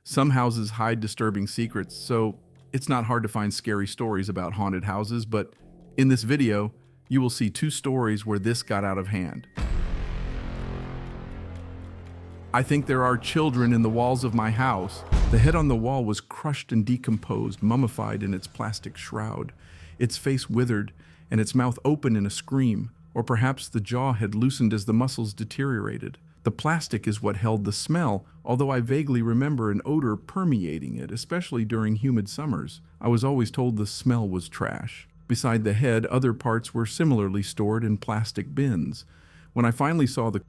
Some houses hide disturbing secrets, so it's not hard to find scary stories about haunted houses, but in this video, you will see two stories where this got out of hand. I think there are children in the walls of my house. The head on the wall was crushed and decomposed, mummified in its plastic shroud, its face withered, and its mouth open in a scream, or perhaps the jaw had loosened as the muscles deteriorated. The plastic is what held the smell, although I vaguely remember an odor permeating it, especially during humid summers. I was always told the smell was trash. Beside the head, other parts were similarly stored in plastic bins. When I finally saw the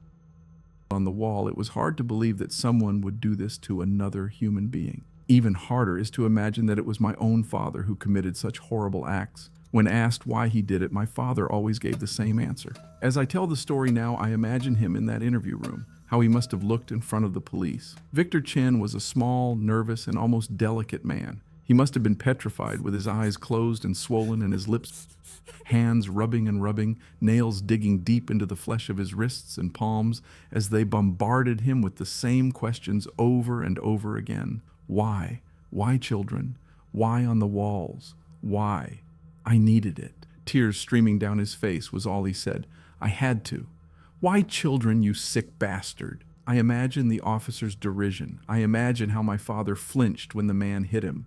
on the wall, it was hard to believe that someone would do this to another human being. Even harder is to imagine that it was my own father who committed such horrible acts. When asked why he did it, my father always gave the same answer. As I tell the story now, I imagine him in that interview room, how he must have looked in front of the police. Victor Chen was a small, nervous, and almost delicate man. He must have been petrified, with his eyes closed and swollen and his lips, hands rubbing and rubbing, nails digging deep into the flesh of his wrists and palms as they bombarded him with the same questions over and over again. Why? Why, children? Why on the walls? Why? I needed it. Tears streaming down his face was all he said. I had to. Why children, you sick bastard? I imagine the officer's derision. I imagine how my father flinched when the man hit him.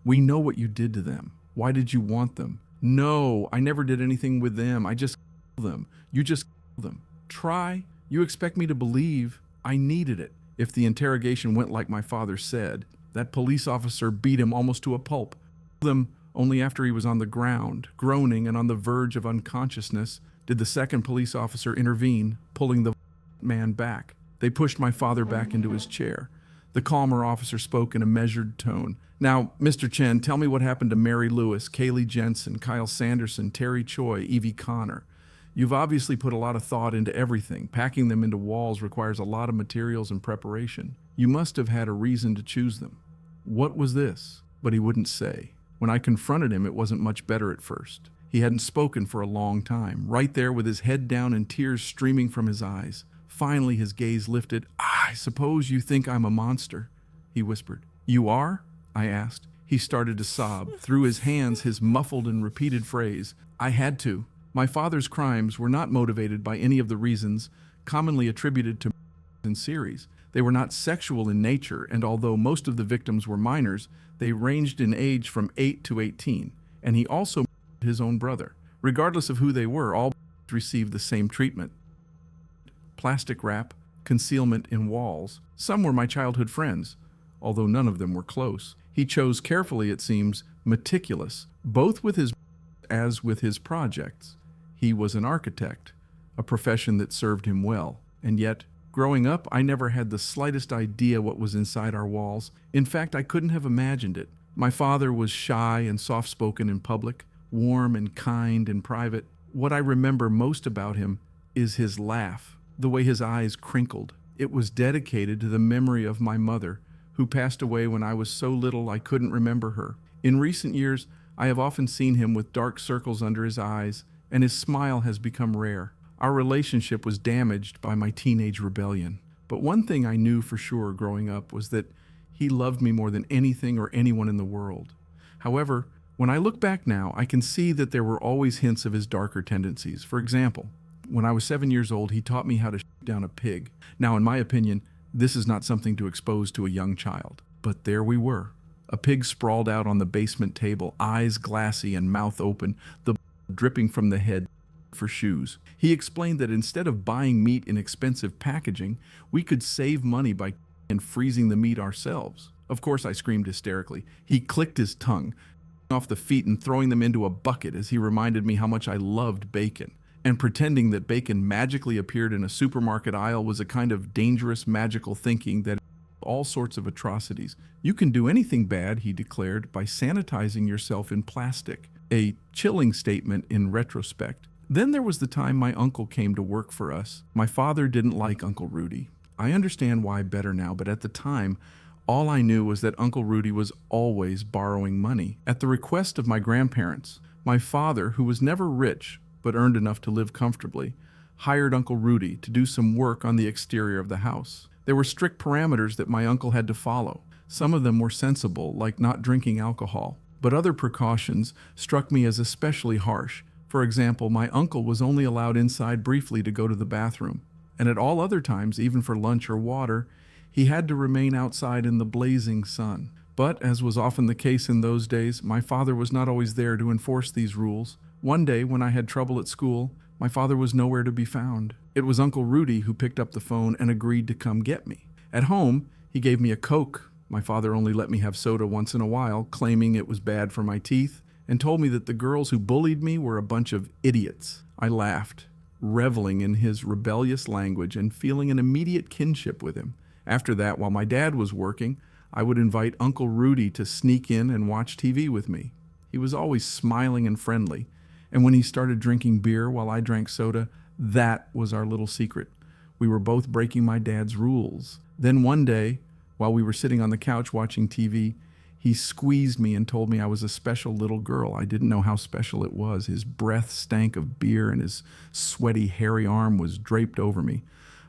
We know what you did to them. Why did you want them? No, I never did anything with them. I just killed them. You just killed them. Try? You expect me to believe? I needed it. If the interrogation went like my father said, that police officer beat him almost to a pulp. Them only after he was on the ground, groaning and on the verge of unconsciousness, did the second police officer intervene, pulling the man back. They pushed my father back into his chair. The calmer officer spoke in a measured tone. Now, Mr. Chen, tell me what happened to Mary Lewis, Kaylee Jensen, Kyle Sanderson, Terry Choi, Evie Connor. You've obviously put a lot of thought into everything. Packing them into walls requires a lot of materials and preparation. You must have had a reason to choose them. What was this? But he wouldn't say. When I confronted him, it wasn't much better at first. He hadn't spoken for a long time, right there with his head down and tears streaming from his eyes. Finally, his gaze lifted. I suppose you think I'm a monster, he whispered. You are? I asked. He started to sob. Through his hands, his muffled and repeated phrase, I had to. My father's crimes were not motivated by any of the reasons commonly attributed to in series. They were not sexual in nature, and although most of the victims were minors, they ranged in age from 8 to 18, and he also murdered his own brother. Regardless of who they were, all received the same treatment. Plastic wrap, concealment in walls. Some were my childhood friends, although none of them were close. He chose carefully, it seems, meticulous, both with his as with his projects. He was an architect, a profession that served him well, and yet, growing up, I never had the slightest idea what was inside our walls. In fact, I couldn't have imagined it. My father was shy and soft-spoken in public, warm and kind in private. What I remember most about him is his laugh, the way his eyes crinkled. It was dedicated to the memory of my mother, who passed away when I was so little I couldn't remember her. In recent years, I have often seen him with dark circles under his eyes, and his smile has become rare. Our relationship was damaged by my teenage rebellion. But one thing I knew for sure growing up was that he loved me more than anything or anyone in the world. However, when I look back now, I can see that there were always hints of his darker tendencies. For example, when I was 7 years old, he taught me how to shoot down a pig. Now, in my opinion, this is not something to expose to a young child. But there we were. A pig sprawled out on the basement table, eyes glassy and mouth open, the blood dripping from the head for shoes. He explained that instead of buying meat in expensive packaging, we could save money by freezing the meat ourselves. Of course, I screamed hysterically. He clicked his tongue off the feet and throwing them into a bucket as he reminded me how much I loved bacon. And pretending that bacon magically appeared in a supermarket aisle was a kind of dangerous magical thinking that all sorts of atrocities. You can do anything bad, he declared, by sanitizing yourself in plastic. A chilling statement in retrospect. Then there was the time my uncle came to work for us. My father didn't like Uncle Rudy. I understand why better now, but at the time, all I knew was that Uncle Rudy was always borrowing money. At the request of my grandparents, my father, who was never rich but earned enough to live comfortably, hired Uncle Rudy to do some work on the exterior of the house. There were strict parameters that my uncle had to follow. Some of them were sensible, like not drinking alcohol, but other precautions struck me as especially harsh. For example, my uncle was only allowed inside briefly to go to the bathroom, and at all other times, even for lunch or water, he had to remain outside in the blazing sun. But, as was often the case in those days, my father was not always there to enforce these rules. One day, when I had trouble at school, my father was nowhere to be found. It was Uncle Rudy who picked up the phone and agreed to come get me. At home, he gave me a Coke. My father only let me have soda once in a while, claiming it was bad for my teeth, and told me that the girls who bullied me were a bunch of idiots. I laughed, reveling in his rebellious language and feeling an immediate kinship with him. After that, while my dad was working, I would invite Uncle Rudy to sneak in and watch TV with me. He was always smiling and friendly, and when he started drinking beer while I drank soda, that was our little secret. We were both breaking my dad's rules. Then one day, while we were sitting on the couch watching TV, he squeezed me and told me I was a special little girl. I didn't know how special it was. His breath stank of beer and his sweaty, hairy arm was draped over me.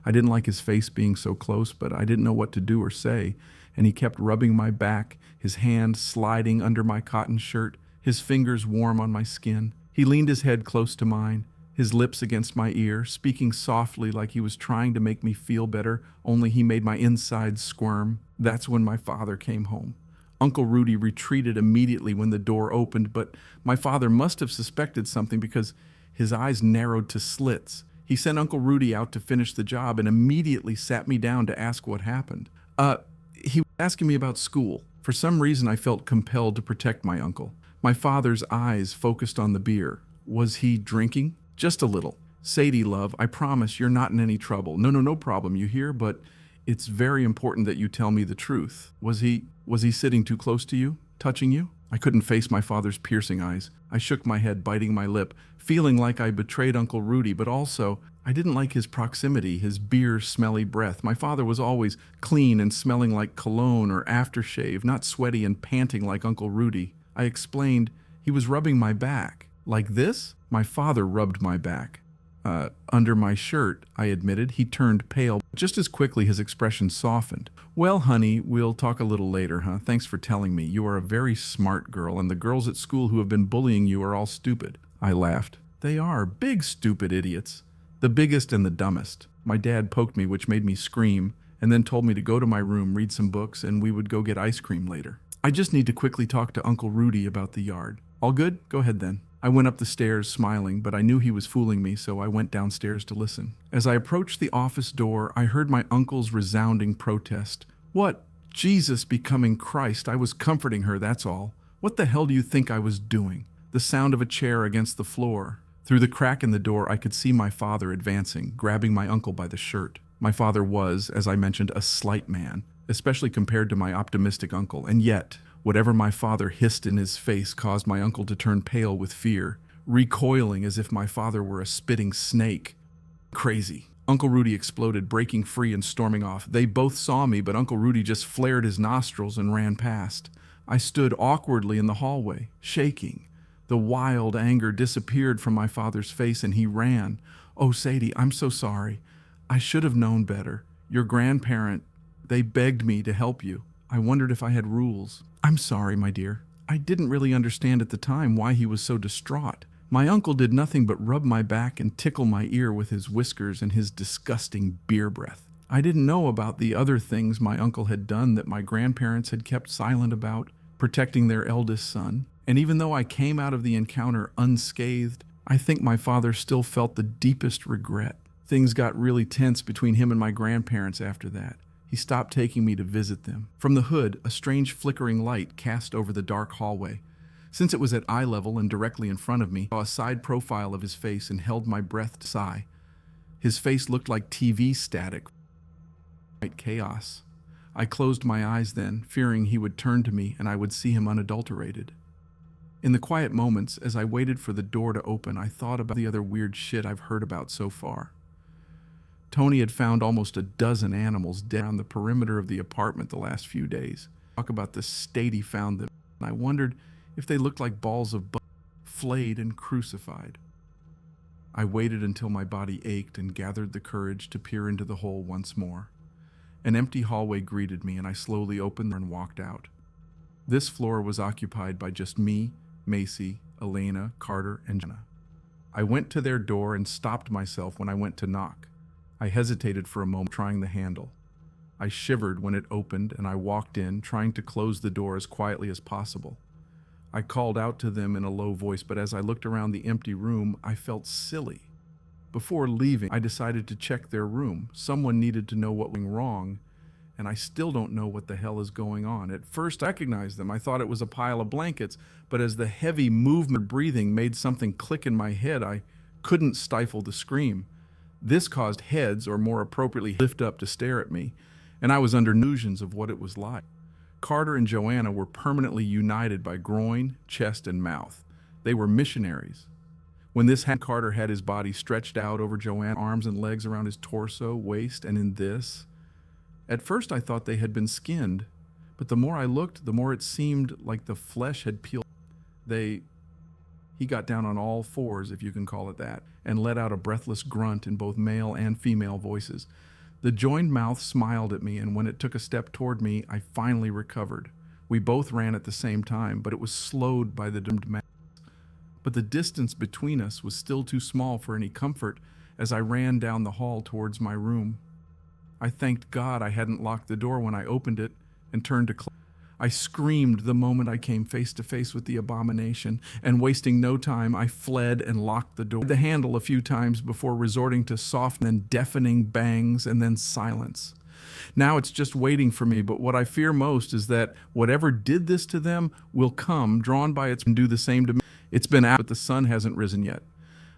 I didn't like his face being so close, but I didn't know what to do or say, and he kept rubbing my back, his hand sliding under my cotton shirt, his fingers warm on my skin. He leaned his head close to mine, his lips against my ear, speaking softly like he was trying to make me feel better, only he made my insides squirm. That's when my father came home. Uncle Rudy retreated immediately when the door opened, but my father must have suspected something because his eyes narrowed to slits. He sent Uncle Rudy out to finish the job and immediately sat me down to ask what happened. He was asking me about school. For some reason, I felt compelled to protect my uncle. My father's eyes focused on the beer. Was he drinking? Just a little. Sadie, love, I promise you're not in any trouble. No problem, you hear? But it's very important that you tell me the truth. Was he sitting too close to you? Touching you? I couldn't face my father's piercing eyes. I shook my head, biting my lip, feeling like I betrayed Uncle Rudy, but also I didn't like his proximity, his beer-smelly breath. My father was always clean and smelling like cologne or aftershave, not sweaty and panting like Uncle Rudy. I explained he was rubbing my back. Like this? My father rubbed my back. Under my shirt, I admitted. He turned pale. Just as quickly, his expression softened. Well, honey, we'll talk a little later, huh? Thanks for telling me. You are a very smart girl, and the girls at school who have been bullying you are all stupid. I laughed. They are big, stupid idiots. The biggest and the dumbest. My dad poked me, which made me scream, and then told me to go to my room, read some books, and we would go get ice cream later. I just need to quickly talk to Uncle Rudy about the yard. All good? Go ahead then. I went up the stairs smiling, but I knew he was fooling me, so I went downstairs to listen. As I approached the office door, I heard my uncle's resounding protest. What? Jesus becoming Christ. I was comforting her, that's all. What the hell do you think I was doing? The sound of a chair against the floor. Through the crack in the door, I could see my father advancing, grabbing my uncle by the shirt. My father was, as I mentioned, a slight man, especially compared to my optimistic uncle, and yet whatever my father hissed in his face caused my uncle to turn pale with fear, recoiling as if my father were a spitting snake. Crazy. Uncle Rudy exploded, breaking free and storming off. They both saw me, but Uncle Rudy just flared his nostrils and ran past. I stood awkwardly in the hallway, shaking. The wild anger disappeared from my father's face and he ran. Oh, Sadie, I'm so sorry. I should have known better. Your grandparent, they begged me to help you. I wondered if I had rules. I'm sorry, my dear. I didn't really understand at the time why he was so distraught. My uncle did nothing but rub my back and tickle my ear with his whiskers and his disgusting beer breath. I didn't know about the other things my uncle had done that my grandparents had kept silent about, protecting their eldest son. And even though I came out of the encounter unscathed, I think my father still felt the deepest regret. Things got really tense between him and my grandparents after that. He stopped taking me to visit them. From the hood, a strange flickering light cast over the dark hallway. Since it was at eye level and directly in front of me, I saw a side profile of his face and held my breath to sigh. His face looked like TV static. White chaos. I closed my eyes then, fearing he would turn to me and I would see him unadulterated. In the quiet moments, as I waited for the door to open, I thought about the other weird shit I've heard about so far. Tony had found almost a dozen animals dead around the perimeter of the apartment the last few days. Talk about the state he found them, and I wondered if they looked like balls of butter, flayed and crucified. I waited until my body ached and gathered the courage to peer into the hole once more. An empty hallway greeted me, and I slowly opened and walked out. This floor was occupied by just me, Macy, Elena, Carter, and Jenna. I went to their door and stopped myself when I went to knock. I hesitated for a moment, trying the handle. I shivered when it opened, and I walked in, trying to close the door as quietly as possible. I called out to them in a low voice, but as I looked around the empty room, I felt silly. Before leaving, I decided to check their room. Someone needed to know what was wrong, and I still don't know what the hell is going on. At first, I recognized them. I thought it was a pile of blankets, but as the heavy movement of breathing made something click in my head, I couldn't stifle the scream. This caused heads, or more appropriately, lift up to stare at me, and I was under illusions of what it was like. Carter and Joanna were permanently united by groin, chest, and mouth. They were missionaries. When this happened, Carter had his body stretched out over Joanna's arms and legs around his torso, waist, and in this. At first I thought they had been skinned, but the more I looked, the more it seemed like the flesh had peeled. He got down on all fours, if you can call it that, and let out a breathless grunt in both male and female voices. The joined mouth smiled at me, and when it took a step toward me, I finally recovered. We both ran at the same time, but it was slowed by the dimmed mass. But the distance between us was still too small for any comfort as I ran down the hall towards my room. I thanked God I hadn't locked the door when I opened it and turned to close. I screamed the moment I came face to face with the abomination, and wasting no time, I fled and locked the door. The handle a few times before resorting to soft and deafening bangs and then silence. Now it's just waiting for me, but what I fear most is that whatever did this to them will come, drawn by its and do the same to me. It's been out, but the sun hasn't risen yet.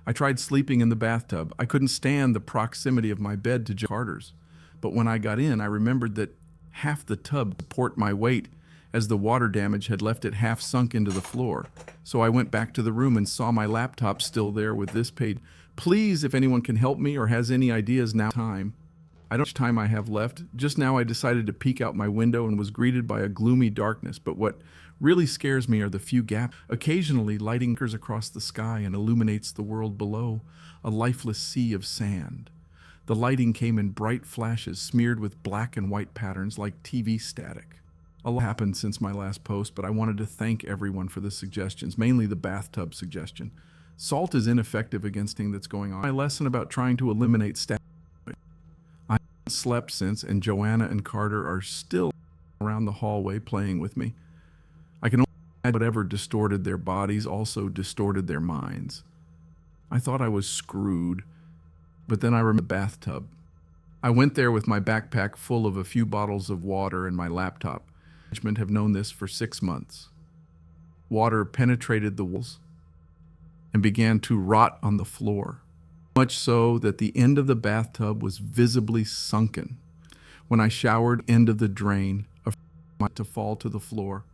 I tried sleeping in the bathtub. I couldn't stand the proximity of my bed to Carter's. But when I got in, I remembered that half the tub supported my weight, as the water damage had left it half sunk into the floor. So I went back to the room and saw my laptop still there with this page. Please, if anyone can help me or has any ideas now, time. I don't know how much time I have left. Just now I decided to peek out my window and was greeted by a gloomy darkness, but what really scares me are the few gaps. Occasionally, lighting flickers across the sky and illuminates the world below, a lifeless sea of sand. The lighting came in bright flashes, smeared with black and white patterns like TV static. A lot happened since my last post, but I wanted to thank everyone for the suggestions, mainly the bathtub suggestion. Salt is ineffective against anything that's going on. My lesson about trying to eliminate static. I haven't slept since, and Joanna and Carter are still around the hallway playing with me. I can only imagine whatever distorted their bodies also distorted their minds. I thought I was screwed, but then I remembered the bathtub. I went there with my backpack full of a few bottles of water and my laptop. Management have known this for 6 months. Water penetrated the walls and began to rot on the floor, much so that the end of the bathtub was visibly sunken. When I showered, end of the drain, to fall to the floor.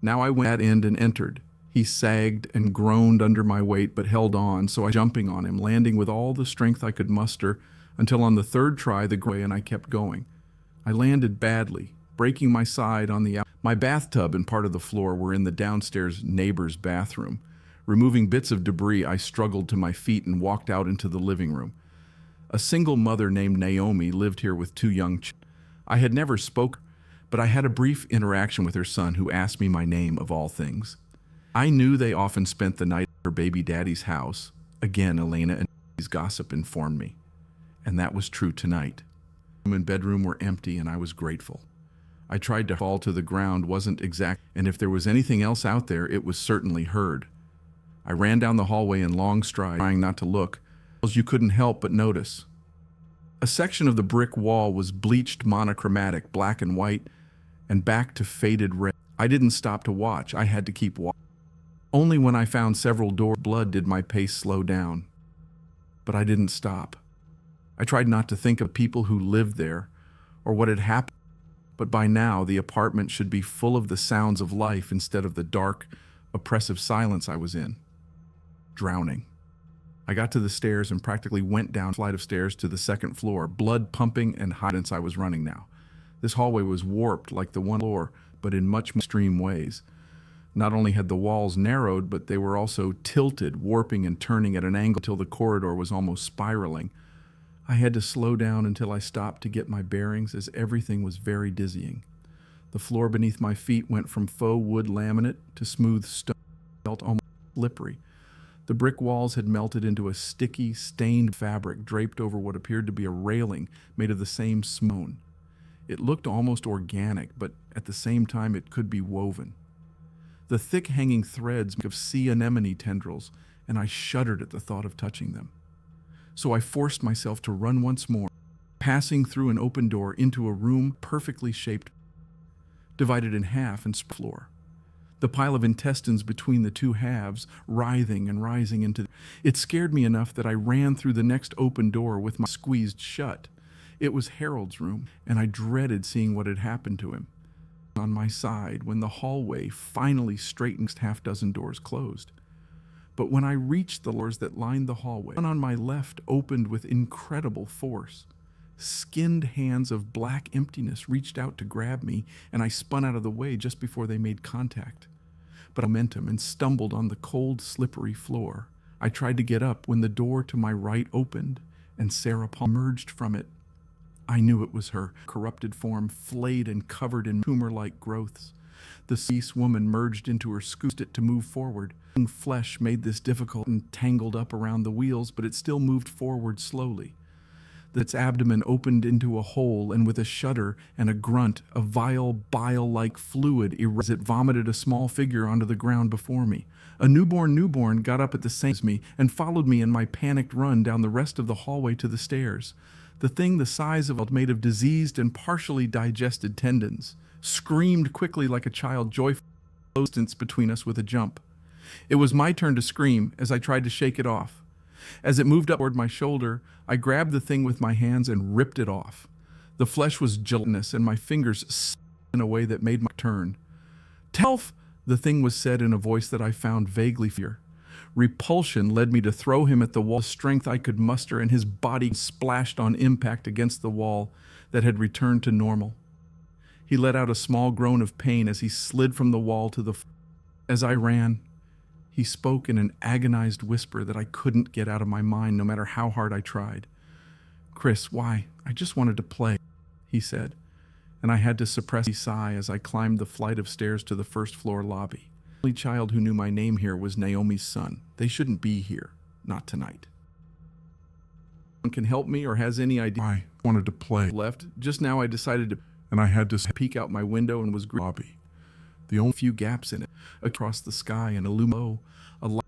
Now I went at end and entered. He sagged and groaned under my weight, but held on, so I jumping on him, landing with all the strength I could muster, until on the third try and I kept going. I landed badly, breaking my side on the My bathtub and part of the floor were in the downstairs neighbor's bathroom. Removing bits of debris, I struggled to my feet and walked out into the living room. A single mother named Naomi lived here with 2 young children. I had never spoken, but I had a brief interaction with her son, who asked me my name of all things. I knew they often spent the night at her baby daddy's house. Again, Elena and his gossip informed me. And that was true tonight. The room and bedroom were empty, and I was grateful. I tried to fall to the ground, wasn't exact, and if there was anything else out there, it was certainly heard. I ran down the hallway in long strides, trying not to look, as you couldn't help but notice. A section of the brick wall was bleached monochromatic, black and white, and back to faded red. I didn't stop to watch. I had to keep watching. Only when I found several doors of blood did my pace slow down. But I didn't stop. I tried not to think of people who lived there or what had happened, but by now the apartment should be full of the sounds of life instead of the dark, oppressive silence I was in. Drowning. I got to the stairs and practically went down a flight of stairs to the second floor, blood pumping and hot. I was running now. This hallway was warped like the one floor, but in much more extreme ways. Not only had the walls narrowed, but they were also tilted, warping and turning at an angle until the corridor was almost spiraling. I had to slow down until I stopped to get my bearings, as everything was very dizzying. The floor beneath my feet went from faux wood laminate to smooth stone, felt almost slippery. The brick walls had melted into a sticky, stained fabric draped over what appeared to be a railing made of the same stone. It looked almost organic, but at the same time it could be woven. The thick hanging threads of sea anemone tendrils, and I shuddered at the thought of touching them. So I forced myself to run once more, passing through an open door into a room perfectly shaped, divided in half and floor. The pile of intestines between the two halves, writhing and rising into... It scared me enough that I ran through the next open door with my squeezed shut. It was Harold's room, and I dreaded seeing what had happened to him. On my side, when the hallway finally straightened, half dozen doors closed. But when I reached the doors that lined the hallway, one on my left opened with incredible force. Skinned hands of black emptiness reached out to grab me, and I spun out of the way just before they made contact. But momentum and stumbled on the cold, slippery floor. I tried to get up when the door to my right opened, and Sarah Paul emerged from it. I knew it was her, corrupted form flayed and covered in tumor-like growths. The deceased woman merged into her, scooped it to move forward. Flesh made this difficult and tangled up around the wheels, but it still moved forward slowly. Its abdomen opened into a hole, and with a shudder and a grunt, a vile, bile-like fluid as it vomited a small figure onto the ground before me. A newborn got up at the same as me and followed me in my panicked run down the rest of the hallway to the stairs. The thing the size of a made of diseased and partially digested tendons screamed quickly like a child, joyful distance between us with a jump. It was my turn to scream as I tried to shake it off. As it moved up toward my shoulder, I grabbed the thing with my hands and ripped it off. The flesh was gelatinous, and my fingers snapped in a way that made my turn. "Telf!" the thing was said in a voice that I found vaguely familiar. Repulsion led me to throw him at the wall. The strength I could muster, and his body splashed on impact against the wall that had returned to normal. He let out a small groan of pain as he slid from the wall to the floor. As I ran, he spoke in an agonized whisper that I couldn't get out of my mind no matter how hard I tried. "Chris, why? I just wanted to play," he said, and I had to suppress a sigh as I climbed the flight of stairs to the first-floor lobby. The only child who knew my name here was Naomi's son. They shouldn't be here. Not tonight. One can help me or has any idea. I wanted to play. Left. Just now I decided to... And I had to peek out my window and was lobby. The only few gaps in it. Across the sky and illumined a light.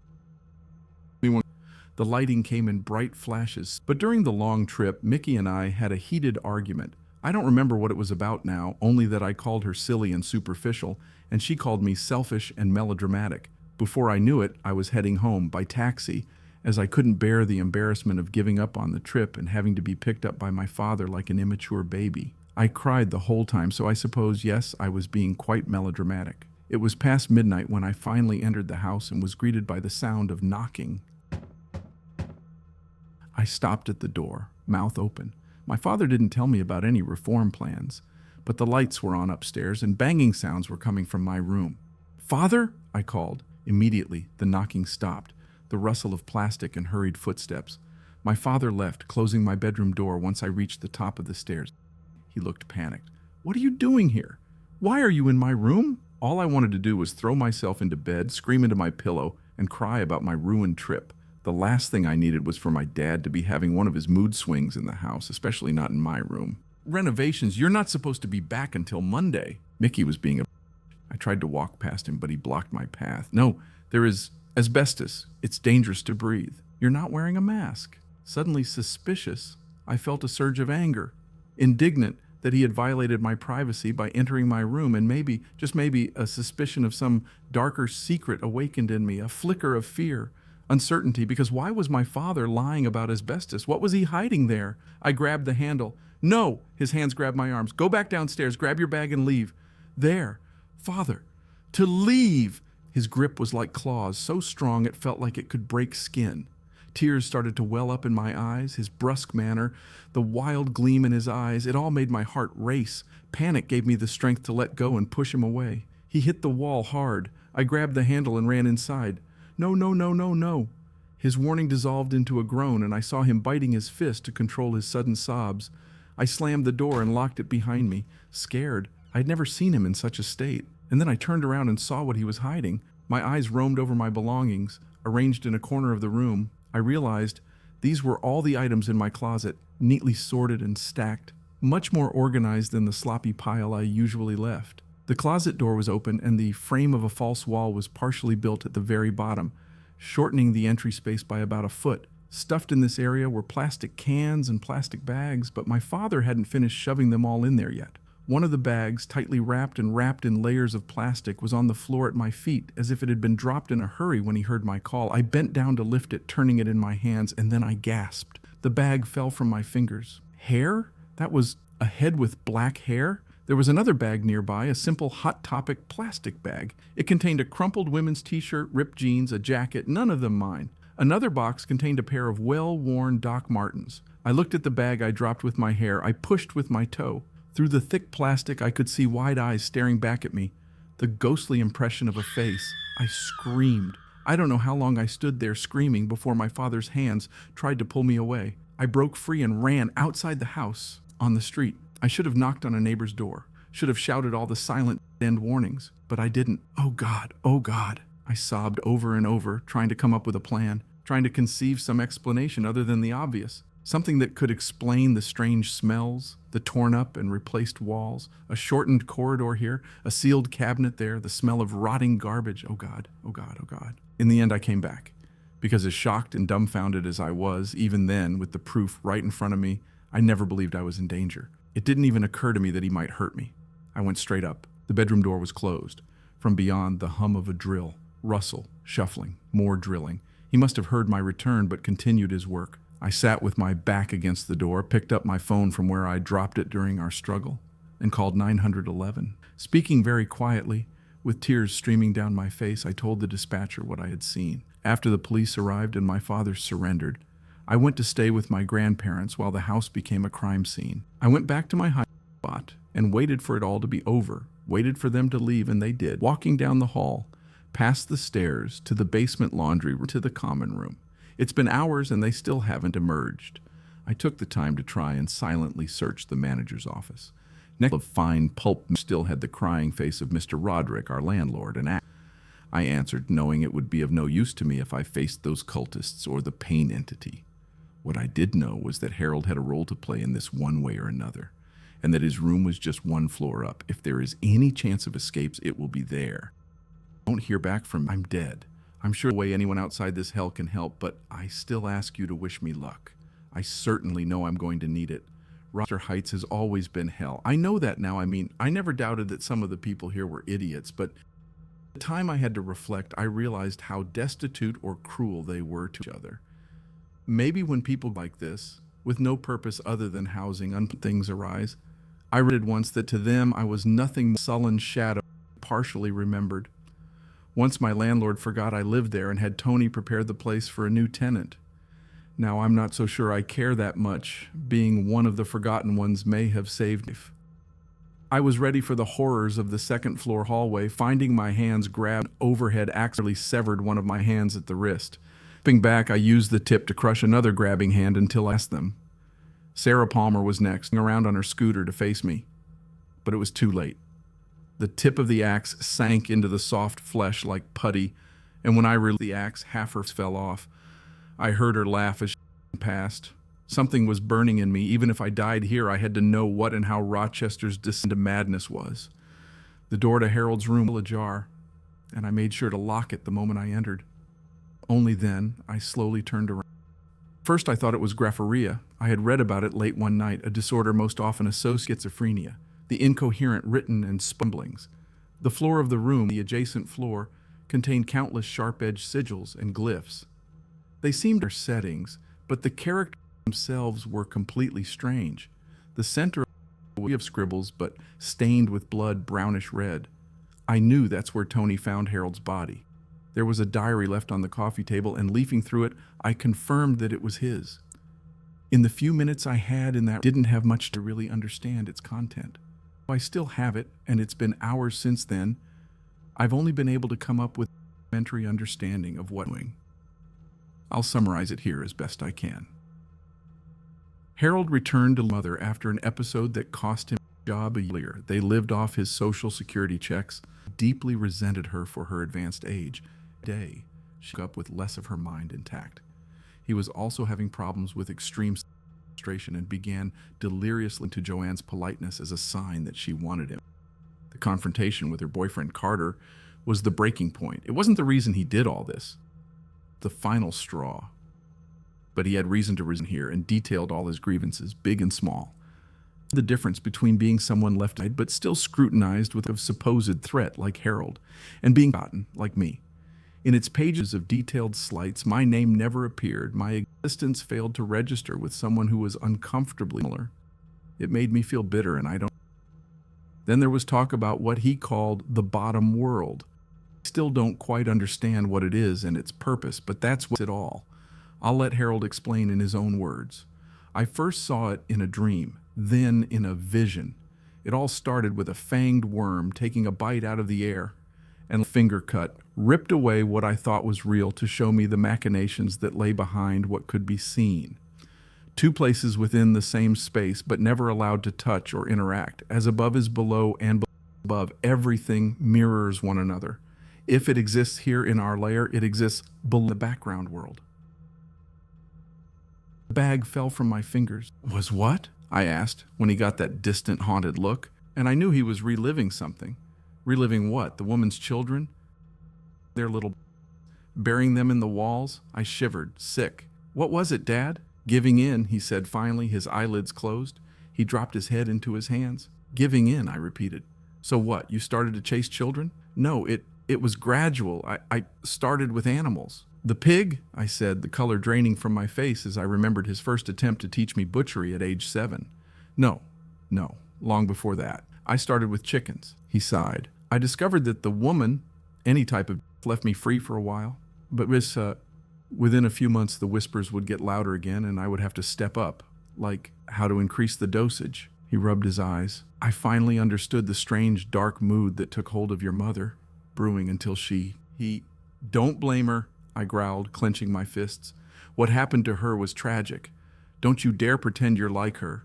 The lighting came in bright flashes. But during the long trip, Mickey and I had a heated argument. I don't remember what it was about now, only that I called her silly and superficial, and she called me selfish and melodramatic. Before I knew it, I was heading home by taxi, as I couldn't bear the embarrassment of giving up on the trip and having to be picked up by my father like an immature baby. I cried the whole time, so I suppose, yes, I was being quite melodramatic. It was past midnight when I finally entered the house and was greeted by the sound of knocking. I stopped at the door, mouth open. My father didn't tell me about any reform plans, but the lights were on upstairs and banging sounds were coming from my room. "Father?" I called. Immediately, the knocking stopped, the rustle of plastic and hurried footsteps. My father left, closing my bedroom door once I reached the top of the stairs. He looked panicked. "What are you doing here? Why are you in my room?" All I wanted to do was throw myself into bed, scream into my pillow, and cry about my ruined trip. The last thing I needed was for my dad to be having one of his mood swings in the house, especially not in my room. "Renovations, you're not supposed to be back until Monday." Mickey was being a... I tried to walk past him, but he blocked my path. "No, there is asbestos. It's dangerous to breathe. You're not wearing a mask." Suddenly suspicious, I felt a surge of anger. Indignant that he had violated my privacy by entering my room, and maybe, just maybe, a suspicion of some darker secret awakened in me, a flicker of fear. Uncertainty, because why was my father lying about asbestos? What was he hiding there? I grabbed the handle. "No!" His hands grabbed my arms. "Go back downstairs, grab your bag and leave." "There! Father! To leave!" His grip was like claws, so strong it felt like it could break skin. Tears started to well up in my eyes, his brusque manner, the wild gleam in his eyes, it all made my heart race. Panic gave me the strength to let go and push him away. He hit the wall hard. I grabbed the handle and ran inside. "No, no, no, no, no." His warning dissolved into a groan, and I saw him biting his fist to control his sudden sobs. I slammed the door and locked it behind me, scared. I'd never seen him in such a state. And then I turned around and saw what he was hiding. My eyes roamed over my belongings, arranged in a corner of the room. I realized these were all the items in my closet, neatly sorted and stacked, much more organized than the sloppy pile I usually left. The closet door was open, and the frame of a false wall was partially built at the very bottom, shortening the entry space by about a foot. Stuffed in this area were plastic cans and plastic bags, but my father hadn't finished shoving them all in there yet. One of the bags, tightly wrapped and wrapped in layers of plastic, was on the floor at my feet, as if it had been dropped in a hurry when he heard my call. I bent down to lift it, turning it in my hands, and then I gasped. The bag fell from my fingers. Hair? That was a head with black hair? There was another bag nearby, a simple Hot Topic plastic bag. It contained a crumpled women's t-shirt, ripped jeans, a jacket, none of them mine. Another box contained a pair of well-worn Doc Martens. I looked at the bag I dropped with my hair. I pushed with my toe. Through the thick plastic, I could see wide eyes staring back at me, the ghostly impression of a face. I screamed. I don't know how long I stood there screaming before my father's hands tried to pull me away. I broke free and ran outside the house, on the street. I should have knocked on a neighbor's door, should have shouted all the silent end warnings, but I didn't. Oh God, oh God. I sobbed over and over, trying to come up with a plan, trying to conceive some explanation other than the obvious. Something that could explain the strange smells, the torn up and replaced walls, a shortened corridor here, a sealed cabinet there, the smell of rotting garbage. Oh God, oh God, oh God. In the end, I came back, because as shocked and dumbfounded as I was, even then, with the proof right in front of me, I never believed I was in danger. It didn't even occur to me that he might hurt me. I went straight up. The bedroom door was closed. From beyond, the hum of a drill, rustle, shuffling, more drilling. He must have heard my return, but continued his work. I sat with my back against the door, picked up my phone from where I dropped it during our struggle, and called 911. Speaking very quietly, with tears streaming down my face, I told the dispatcher what I had seen. After the police arrived and my father surrendered, I went to stay with my grandparents while the house became a crime scene. I went back to my hiding spot and waited for it all to be over, waited for them to leave, and they did. Walking down the hall, past the stairs, to the basement laundry room, to the common room. It's been hours and they still haven't emerged. I took the time to try and silently search the manager's office. Next of fine pulp still had the crying face of Mr. Roderick, our landlord, and I answered, knowing it would be of no use to me if I faced those cultists or the pain entity. What I did know was that Harold had a role to play in this one way or another, and that his room was just one floor up. If there is any chance of escapes, it will be there. I won't hear back from him. I'm dead. I'm sure the way anyone outside this hell can help, but I still ask you to wish me luck. I certainly know I'm going to need it. Rochester Heights has always been hell. I know that now. I mean, I never doubted that some of the people here were idiots, but the time I had to reflect, I realized how destitute or cruel they were to each other. Maybe when people like this, with no purpose other than housing, things arise. I read once that to them I was nothing but a sullen shadow, partially remembered. Once my landlord forgot I lived there and had Tony prepare the place for a new tenant. Now I'm not so sure I care that much. Being one of the forgotten ones may have saved me. I was ready for the horrors of the second floor hallway, finding my hands grabbed overhead, accidentally severed one of my hands at the wrist. Stepping back, I used the tip to crush another grabbing hand until I asked them. Sarah Palmer was next, around on her scooter to face me. But it was too late. The tip of the axe sank into the soft flesh like putty, and when I released the axe, half her fell off. I heard her laugh as she passed. Something was burning in me. Even if I died here, I had to know what and how Rochester's descent to madness was. The door to Harold's room was ajar, and I made sure to lock it the moment I entered. Only then, I slowly turned around. First, I thought it was graphorrhea. I had read about it late one night, a disorder most often associated with schizophrenia. The incoherent written and spumblings. The floor of the room, the adjacent floor, contained countless sharp-edged sigils and glyphs. They seemed their settings, but the characters themselves were completely strange. The center of scribbles, but stained with blood, brownish red. I knew that's where Tony found Harold's body. There was a diary left on the coffee table, and leafing through it, I confirmed that it was his. In the few minutes I had in that, didn't have much to really understand its content. I still have it, and it's been hours since then. I've only been able to come up with a rudimentary understanding of what I'm doing. I'll summarize it here as best I can. Harold returned to mother after an episode that cost him a job a year earlier. They lived off his Social Security checks, deeply resented her for her advanced age. Day, she woke up with less of her mind intact. He was also having problems with extreme frustration and began deliriously to Joanne's politeness as a sign that she wanted him. The confrontation with her boyfriend Carter was the breaking point. It wasn't the reason he did all this, the final straw. But he had reason to reason here and detailed all his grievances, big and small. The difference between being someone left out but still scrutinized with a supposed threat like Harold and being forgotten like me. In its pages of detailed slights, my name never appeared. My existence failed to register with someone who was uncomfortably similar. It made me feel bitter, and I don't. Then there was talk about what he called the bottom world. I still don't quite understand what it is and its purpose, but that's what's it all. I'll let Harold explain in his own words. I first saw it in a dream, then in a vision. It all started with a fanged worm taking a bite out of the air, and a finger cut ripped away what I thought was real to show me the machinations that lay behind what could be seen. Two places within the same space, but never allowed to touch or interact. As above is below, and above, everything mirrors one another. If it exists here in our layer, it exists below the background world. The bag fell from my fingers. Was what? I asked when he got that distant, haunted look, and I knew he was reliving something. Reliving what? The woman's children? Their little... Burying them in the walls? I shivered, sick. What was it, Dad? Giving in, he said finally, his eyelids closed. He dropped his head into his hands. Giving in, I repeated. So what, you started to chase children? No, it was gradual. I started with animals. The pig, I said, the color draining from my face as I remembered his first attempt to teach me butchery at age 7. No, long before that. I started with chickens. He sighed. I discovered that the woman, any type of, left me free for a while. But within a few months, the whispers would get louder again, and I would have to step up, like how to increase the dosage. He rubbed his eyes. I finally understood the strange, dark mood that took hold of your mother, brewing until Don't blame her, I growled, clenching my fists. What happened to her was tragic. Don't you dare pretend you're like her.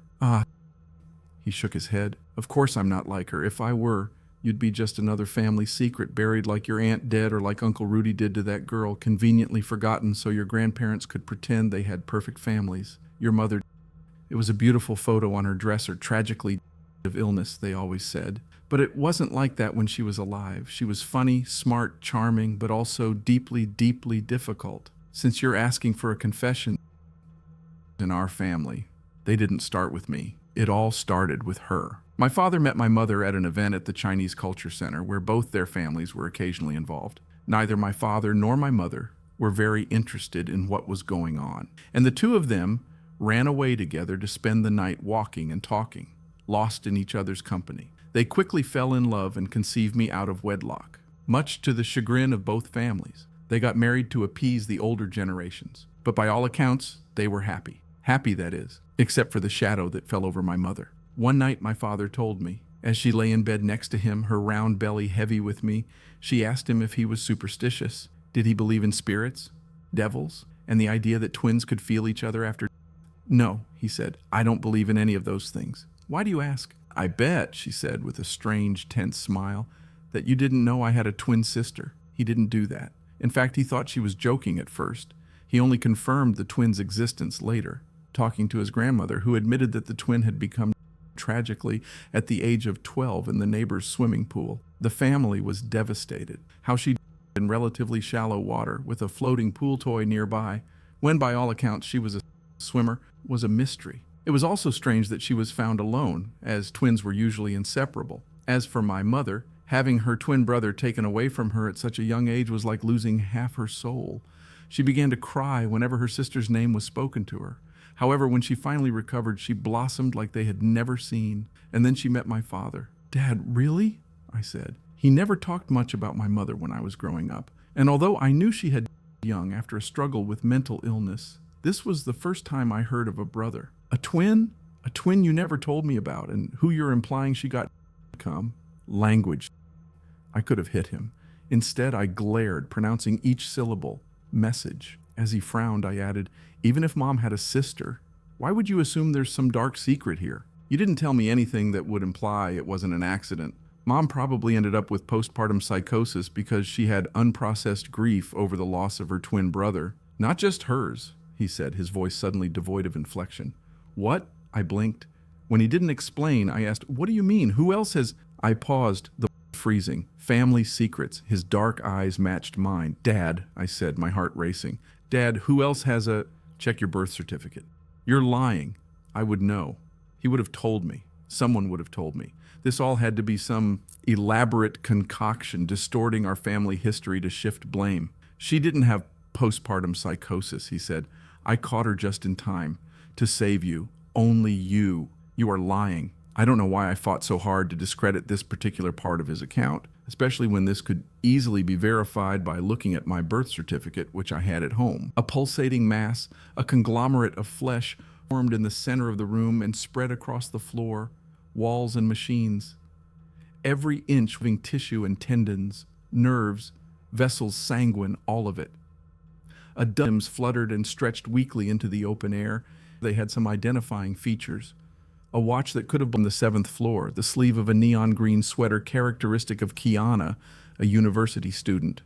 He shook his head. Of course I'm not like her. If I were, you'd be just another family secret, buried like your aunt dead or like Uncle Rudy did to that girl, conveniently forgotten so your grandparents could pretend they had perfect families. Your mother... It was a beautiful photo on her dresser, tragically of illness, they always said. But it wasn't like that when she was alive. She was funny, smart, charming, but also deeply, deeply difficult. Since you're asking for a confession, in our family, they didn't start with me. It all started with her. My father met my mother at an event at the Chinese Culture Center where both their families were occasionally involved. Neither my father nor my mother were very interested in what was going on, and the two of them ran away together to spend the night walking and talking, lost in each other's company. They quickly fell in love and conceived me out of wedlock, much to the chagrin of both families. They got married to appease the older generations, but by all accounts, they were happy. Happy, that is, except for the shadow that fell over my mother. One night, my father told me, as she lay in bed next to him, her round belly heavy with me, she asked him if he was superstitious. Did he believe in spirits, devils, and the idea that twins could feel each other after? No, he said, I don't believe in any of those things. Why do you ask? I bet, she said with a strange, tense smile, that you didn't know I had a twin sister. He didn't do that. In fact, he thought she was joking at first. He only confirmed the twin's existence later, talking to his grandmother, who admitted that the twin had become tragically at the age of 12 in the neighbor's swimming pool. The family was devastated. How she died in relatively shallow water with a floating pool toy nearby, when by all accounts she was a swimmer, was a mystery. It was also strange that she was found alone, as twins were usually inseparable. As for my mother, having her twin brother taken away from her at such a young age was like losing half her soul. She began to cry whenever her sister's name was spoken to her. However, when she finally recovered, she blossomed like they had never seen. And then she met my father. Dad, really? I said. He never talked much about my mother when I was growing up. And although I knew she had died young after a struggle with mental illness, this was the first time I heard of a brother. A twin? A twin you never told me about, and who you're implying she got come. Language. I could have hit him. Instead, I glared, pronouncing each syllable. Message. As he frowned, I added, even if Mom had a sister, why would you assume there's some dark secret here? You didn't tell me anything that would imply it wasn't an accident. Mom probably ended up with postpartum psychosis because she had unprocessed grief over the loss of her twin brother. Not just hers, he said, his voice suddenly devoid of inflection. What? I blinked. When he didn't explain, I asked, what do you mean? Who else has... I paused, the freezing. Family secrets. His dark eyes matched mine. Dad, I said, my heart racing. Dad, who else has a... Check your birth certificate. You're lying. I would know. He would have told me. Someone would have told me. This all had to be some elaborate concoction distorting our family history to shift blame. She didn't have postpartum psychosis, he said. I caught her just in time to save you. Only you. You are lying. I don't know why I fought so hard to discredit this particular part of his account, especially when this could easily be verified by looking at my birth certificate, which I had at home. A pulsating mass, a conglomerate of flesh formed in the center of the room and spread across the floor, walls and machines. Every inch moving tissue and tendons, nerves, vessels sanguine, all of it. A dozen limbs fluttered and stretched weakly into the open air. They had some identifying features. A watch that could have been on the 7th floor, the sleeve of a neon green sweater characteristic of Kiana, a university student.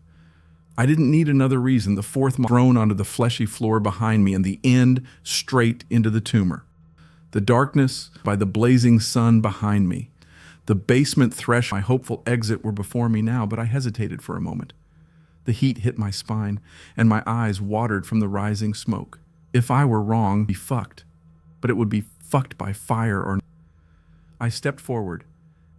I didn't need another reason. The fourth thrown onto the fleshy floor behind me and the end straight into the tumor. The darkness by the blazing sun behind me. The basement threshold, my hopeful exit were before me now, but I hesitated for a moment. The heat hit my spine, and my eyes watered from the rising smoke. If I were wrong, it'd be fucked. But it would be fucked by fire or... I stepped forward,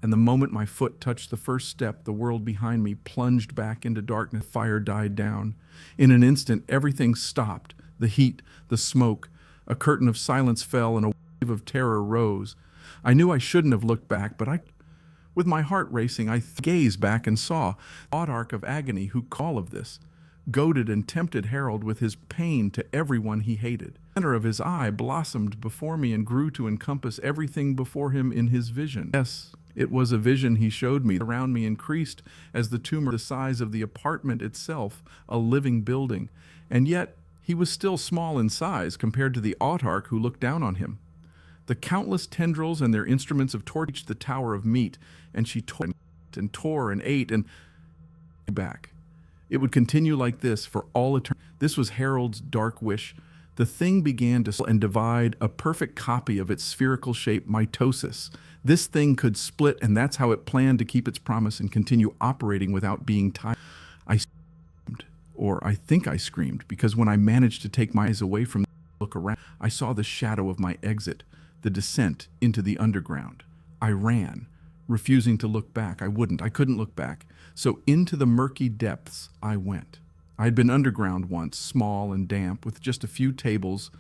and the moment my foot touched the first step, the world behind me plunged back into darkness. Fire died down. In an instant, everything stopped. The heat, the smoke. A curtain of silence fell, and a wave of terror rose. I knew I shouldn't have looked back, but with my heart racing, I gazed back and saw the odd arc of agony who all of this, goaded and tempted Harold with his pain to everyone he hated. The center of his eye blossomed before me and grew to encompass everything before him in his vision. Yes, it was a vision he showed me. Around me increased as the tumor, the size of the apartment itself, a living building, and yet he was still small in size compared to the autarch who looked down on him. The countless tendrils and their instruments of torture reached the tower of meat, and she tore and ate and back. It would continue like this for all eternity. This was Harold's dark wish. The thing began to and divide, a perfect copy of its spherical shape, mitosis. This thing could split, and that's how it planned to keep its promise and continue operating without being tied. I screamed, or I think I screamed, because when I managed to take my eyes away from the look around, I saw the shadow of my exit, the descent into the underground. I ran, refusing to look back. I couldn't look back. So into the murky depths I went. I had been underground once, small and damp, with just a few tables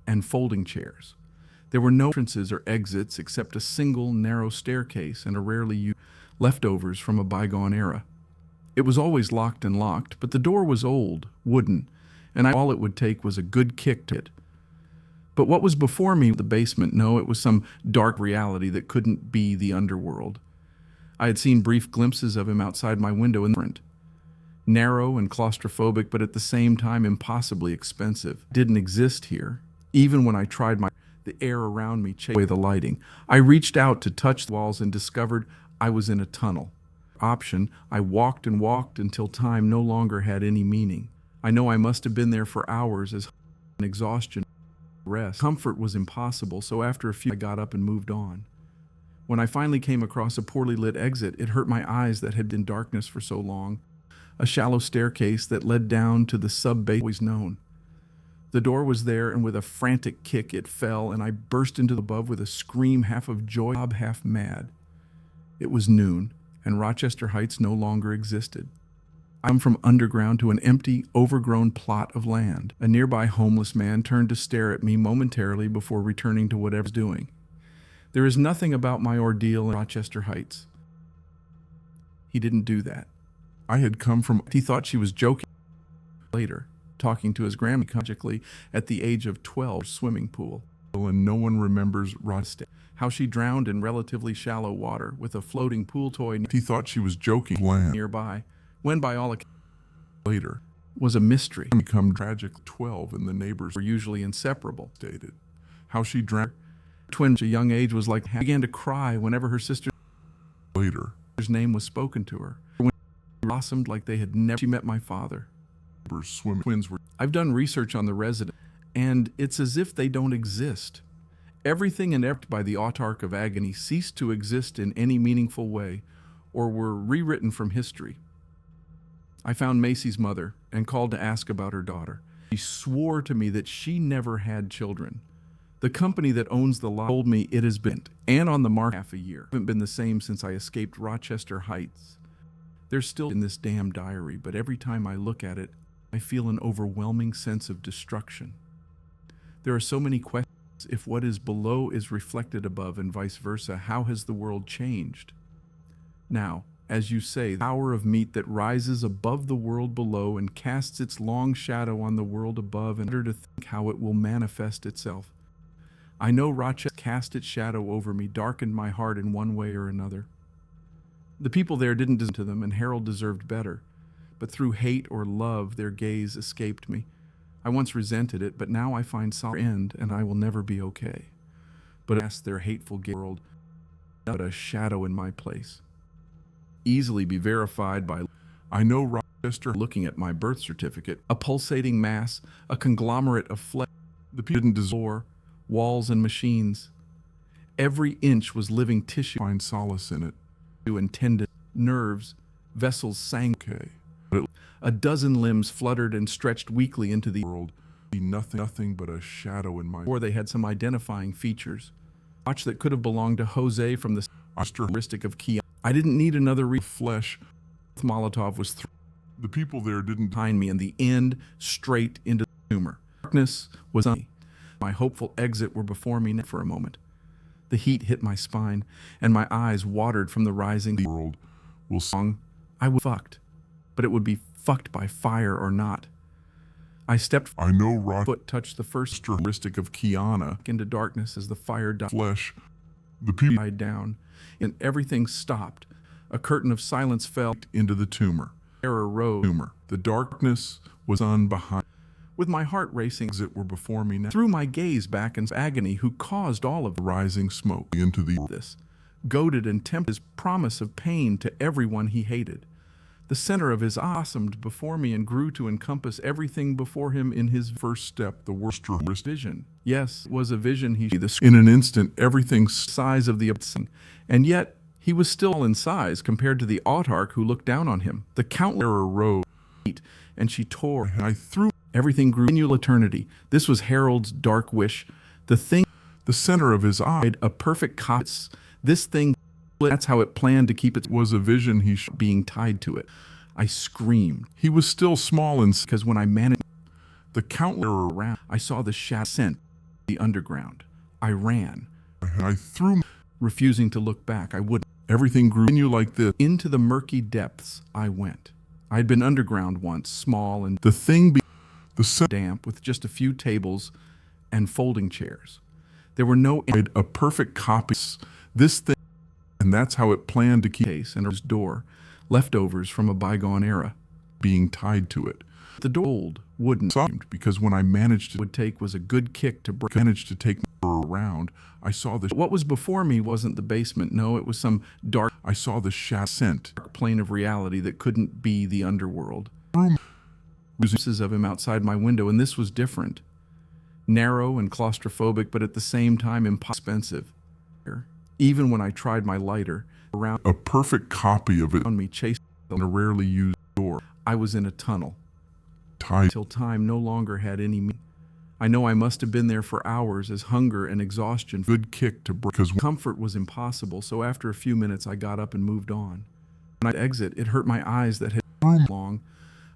and folding chairs. There were no entrances or exits except a single narrow staircase and a rarely used leftovers from a bygone era. It was always locked and locked, but the door was old, wooden, and all it would take was a good kick to it. But what was before me, the basement, no, it was some dark reality that couldn't be the underworld. I had seen brief glimpses of him outside my window in the front. Narrow and claustrophobic, but at the same time impossibly expensive. Didn't exist here. Even when I tried the air around me chased away the lighting. I reached out to touch the walls and discovered I was in a tunnel. Option, I walked and walked until time no longer had any meaning. I know I must have been there for hours as exhaustion rest. Comfort was impossible, so after a few I got up and moved on. When I finally came across a poorly lit exit, it hurt my eyes that had been in darkness for so long. A shallow staircase that led down to the sub-base always known. The door was there, and with a frantic kick it fell, and I burst into the above with a scream, half of joy, half mad. It was noon, and Rochester Heights no longer existed. I come from underground to an empty, overgrown plot of land. A nearby homeless man turned to stare at me momentarily before returning to whatever he was doing. There is nothing about my ordeal in Rochester Heights. He didn't do that. I had come from... He thought she was joking. Later, talking to his grandma logically at the age of 12, swimming pool. And no one remembers Rochester. How she drowned in relatively shallow water with a floating pool toy. He thought she was joking. Nearby. When by all accounts... Later. was a mystery. Become tragic. 12 and the neighbors were usually inseparable. Stated how she drank twin at a young age was like began to cry whenever her sister's name was spoken to her. When she blossomed like they had never. She met my father. Twins were. I've done research on the resident, and it's as if they don't exist. Everything enacted by the autarch of agony ceased to exist in any meaningful way, or were rewritten from history. I found Macy's mother and called to ask about her daughter. She swore to me that she never had children. The company that owns the lot told me it has been, and on the market half a year. Haven't been the same since I escaped Rochester Heights. There's still in this damn diary, but every time I look at it, I feel an overwhelming sense of destruction. There are so many questions. If what is below is reflected above and vice versa, how has the world changed? Now, as you say, the power of meat that rises above the world below and casts its long shadow on the world above, and to think how it will manifest itself. I know Rochester cast its shadow over me, darkened my heart in one way or another. The people there didn't deserve to them, and Harold deserved better. But through hate or love, their gaze escaped me. I once resented it, but now I find solace end, and I will never be okay. But ask their hateful world, but a shadow in my place. Easily be verified by I know Rochester looking at my birth certificate, a pulsating mass, a conglomerate of flesh. The people didn't deserve walls and machines. Every inch was living tissue. Find solace in it. And tendon, nerves, vessels sang. Okay. A dozen limbs fluttered and stretched weakly into the world. Nothing but a shadow in my. Or they had some identifying features. Watch that could have belonged to Jose from the heuristic of Keanu. I didn't need another flesh. Molotov was through. The people there didn't behind me, and the end straight into the tumor. Darkness was on me. My hopeful exit were before me for a moment. The heat hit my spine, and my eyes watered from the rising. The world will song. I was fucked, but it would be fucked by fire or not. I stepped. I know rock. Foot touched the first heuristic of Kiana into darkness as the fire died. Flesh. The people died down, and everything stopped. A curtain of silence fell into the tumor. Terror rose. Tumor. The darkness was on behind. With my heart racing as it were before me now, threw my gaze back in agony who caused all of the rising smoke into this, goaded and tempted his promise of pain to everyone he hated. The center of his eye blossomed before me and grew to encompass everything before him in his first step, the worst vision. Yes, it was a vision he in an instant, everything size of the and yet he was still in size compared to the autarch who looked down on him. The countless rose, and she tore, and I threw. Everything grew in eternity. This was Harold's dark wish. The thing, the center of his eye, a perfect copy. This thing, that's how it planned to keep it. Was a vision he being tied to it. I screamed. He was still small and because when I managed the countless around, I saw the shadow scent the underground. I ran. I threw, refusing to look back. I wouldn't. Everything grew like this. Into the murky depths I went. I had been underground once, small, and the thing damp with just a few tables and folding chairs. There were no a perfect copy. This thing, and that's how it planned to keep case and his door, leftovers from a bygone era, being tied to it. The door old wooden because when I managed to would take was a good kick to manage to take her around. I saw the what was before me wasn't the basement. No, it was some dark. I saw the scent plane of reality that couldn't be the underworld. Pieces of him outside my window, and this was different. Narrow and claustrophobic, but at the same time expensive. Even when I tried my lighter, around a perfect copy of it on me chased on a rarely used door. I was in a tunnel. Tied till time no longer had any meaning. I know I must have been there for hours as hunger and exhaustion. Good kick to break because comfort was impossible, so after a few minutes I got up and moved on. When I exit, it hurt my eyes that had long.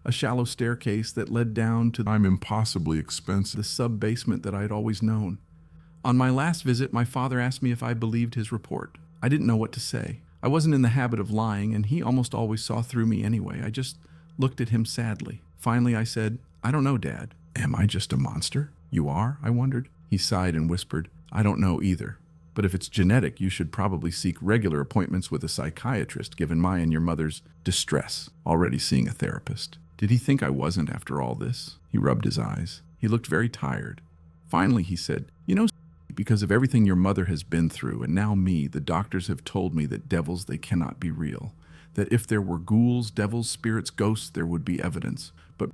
A shallow staircase that led down to impossibly expensive, the sub-basement that I had always known. On my last visit, my father asked me if I believed his report. I didn't know what to say. I wasn't in the habit of lying, and he almost always saw through me anyway. I just looked at him sadly. Finally, I said, I don't know, Dad. Am I just a monster? You are? I wondered. He sighed and whispered, I don't know either. But if it's genetic, you should probably seek regular appointments with a psychiatrist, given my and your mother's distress, already seeing a therapist. Did he think I wasn't after all this? He rubbed his eyes. He looked very tired. Finally, he said, "You know, because of everything your mother has been through, and now me, the doctors have told me that devils, they cannot be real. That if there were ghouls, devils, spirits, ghosts, there would be evidence. But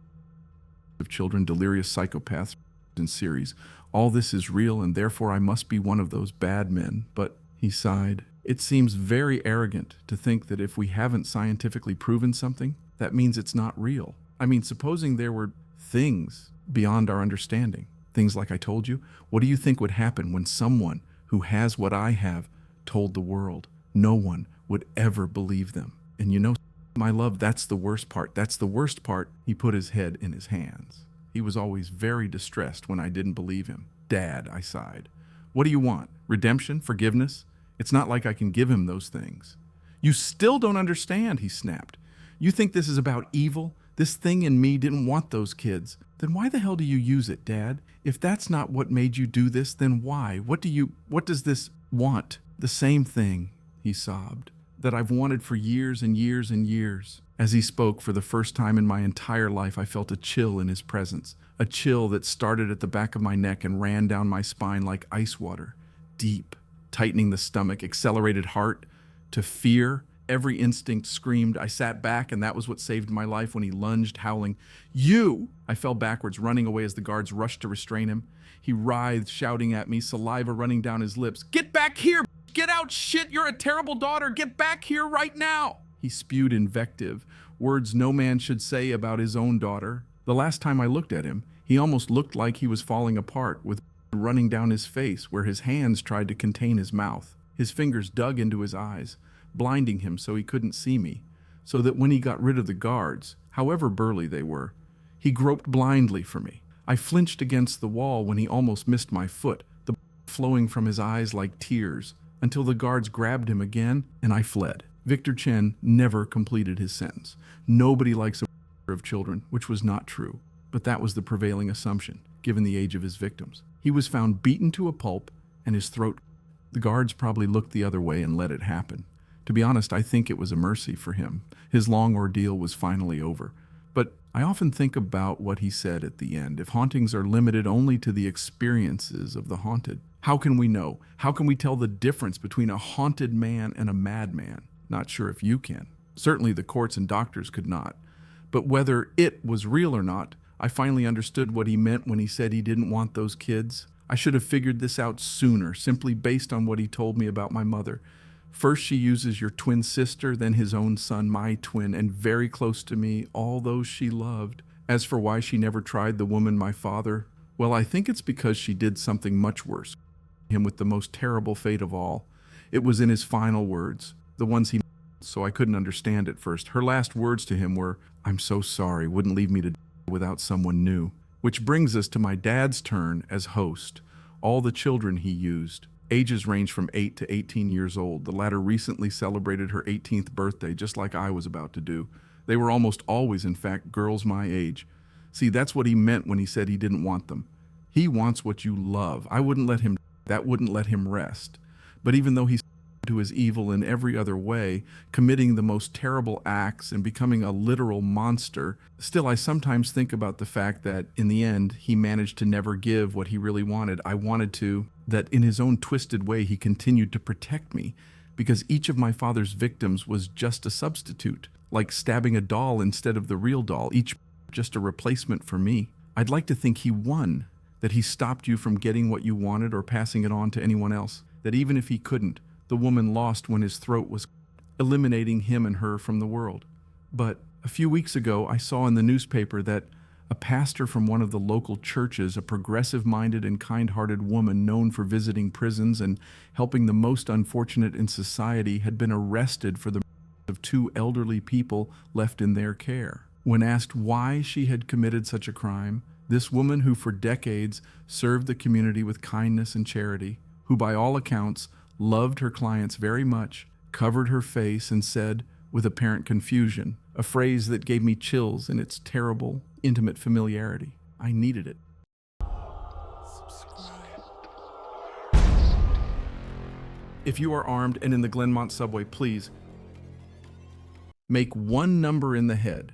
of children, delirious psychopaths, in series, all this is real, and therefore I must be one of those bad men." But, he sighed, it seems very arrogant to think that if we haven't scientifically proven something, that means it's not real. I mean, supposing there were things beyond our understanding, things like I told you, what do you think would happen when someone who has what I have told the world? No one would ever believe them. And you know, my love, that's the worst part. That's the worst part. He put his head in his hands. He was always very distressed when I didn't believe him. "Dad," I sighed. "What do you want? Redemption? Forgiveness? It's not like I can give him those things." "You still don't understand," he snapped. "You think this is about evil? This thing in me didn't want those kids. Then why the hell do you use it, Dad? If that's not what made you do this, then why? What does this want?" "The same thing," he sobbed, "that I've wanted for years and years and years." As he spoke, for the first time in my entire life, I felt a chill in his presence, a chill that started at the back of my neck and ran down my spine like ice water, deep, tightening the stomach, accelerated heart, to fear. Every instinct screamed. I sat back, and that was what saved my life when he lunged, howling, "You!" I fell backwards, running away as the guards rushed to restrain him. He writhed, shouting at me, saliva running down his lips. "Get back here! Get out, shit! You're a terrible daughter! Get back here right now!" He spewed invective, words no man should say about his own daughter. The last time I looked at him, he almost looked like he was falling apart, with running down his face where his hands tried to contain his mouth. His fingers dug into his eyes, blinding him so he couldn't see me, so that when he got rid of the guards, however burly they were, he groped blindly for me. I flinched against the wall when he almost missed my foot, the flowing from his eyes like tears, until the guards grabbed him again, and I fled. Victor Chen never completed his sentence. Nobody likes a of children, which was not true, but that was the prevailing assumption, given the age of his victims. He was found beaten to a pulp, and his throat. The guards probably looked the other way and let it happen. To be honest, I think it was a mercy for him. His long ordeal was finally over. But I often think about what he said at the end. If hauntings are limited only to the experiences of the haunted, how can we know? How can we tell the difference between a haunted man and a madman? Not sure if you can. Certainly the courts and doctors could not. But whether it was real or not, I finally understood what he meant when he said he didn't want those kids. I should have figured this out sooner, simply based on what he told me about my mother. First she uses your twin sister, then his own son, my twin, and very close to me, all those she loved. As for why she never tried the woman my father, well, I think it's because she did something much worse. Him with the most terrible fate of all. It was in his final words, the ones he so I couldn't understand at first. Her last words to him were, "I'm so sorry, wouldn't leave me to without someone new." Which brings us to my dad's turn as host. All the children he used. Ages range from 8 to 18 years old. The latter recently celebrated her 18th birthday, just like I was about to do. They were almost always, in fact, girls my age. See, that's what he meant when he said he didn't want them. He wants what you love. I wouldn't let him, that wouldn't let him rest. But even though he's to his evil in every other way, committing the most terrible acts and becoming a literal monster, still I sometimes think about the fact that, in the end, he managed to never give what he really wanted. I wanted to, that in his own twisted way he continued to protect me, because each of my father's victims was just a substitute, like stabbing a doll instead of the real doll, each just a replacement for me. I'd like to think he won, that he stopped you from getting what you wanted or passing it on to anyone else, that even if he couldn't, the woman lost when his throat was eliminating him and her from the world. But a few weeks ago, I saw in the newspaper that a pastor from one of the local churches, a progressive-minded and kind-hearted woman known for visiting prisons and helping the most unfortunate in society, had been arrested for the murder of 2 elderly people left in their care. When asked why she had committed such a crime, this woman, who for decades served the community with kindness and charity, who by all accounts loved her clients very much, covered her face and said, with apparent confusion, a phrase that gave me chills in its terrible, intimate familiarity, "I needed it." Subscribe. If you are armed and in the Glenmont subway, please make one number in the head.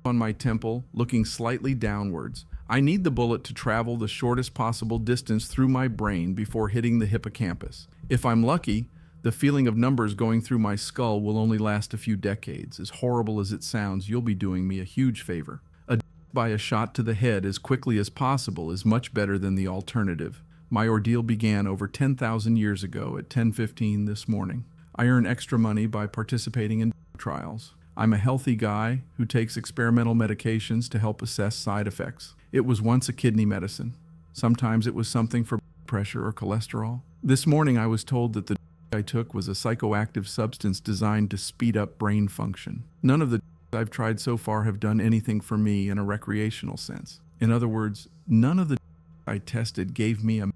on my temple, looking slightly downwards. I need the bullet to travel the shortest possible distance through my brain before hitting the hippocampus. If I'm lucky, the feeling of numbers going through my skull will only last a few decades. As horrible as it sounds, you'll be doing me a huge favor. A by a shot to the head as quickly as possible is much better than the alternative. My ordeal began over 10,000 years ago at 10:15 this morning. I earn extra money by participating in trials. I'm a healthy guy who takes experimental medications to help assess side effects. It was once a kidney medicine. Sometimes it was something for pressure or cholesterol. This morning I was told that the I took was a psychoactive substance designed to speed up brain function. None of the I've tried so far have done anything for me in a recreational sense. In other words, none of the I tested gave me a...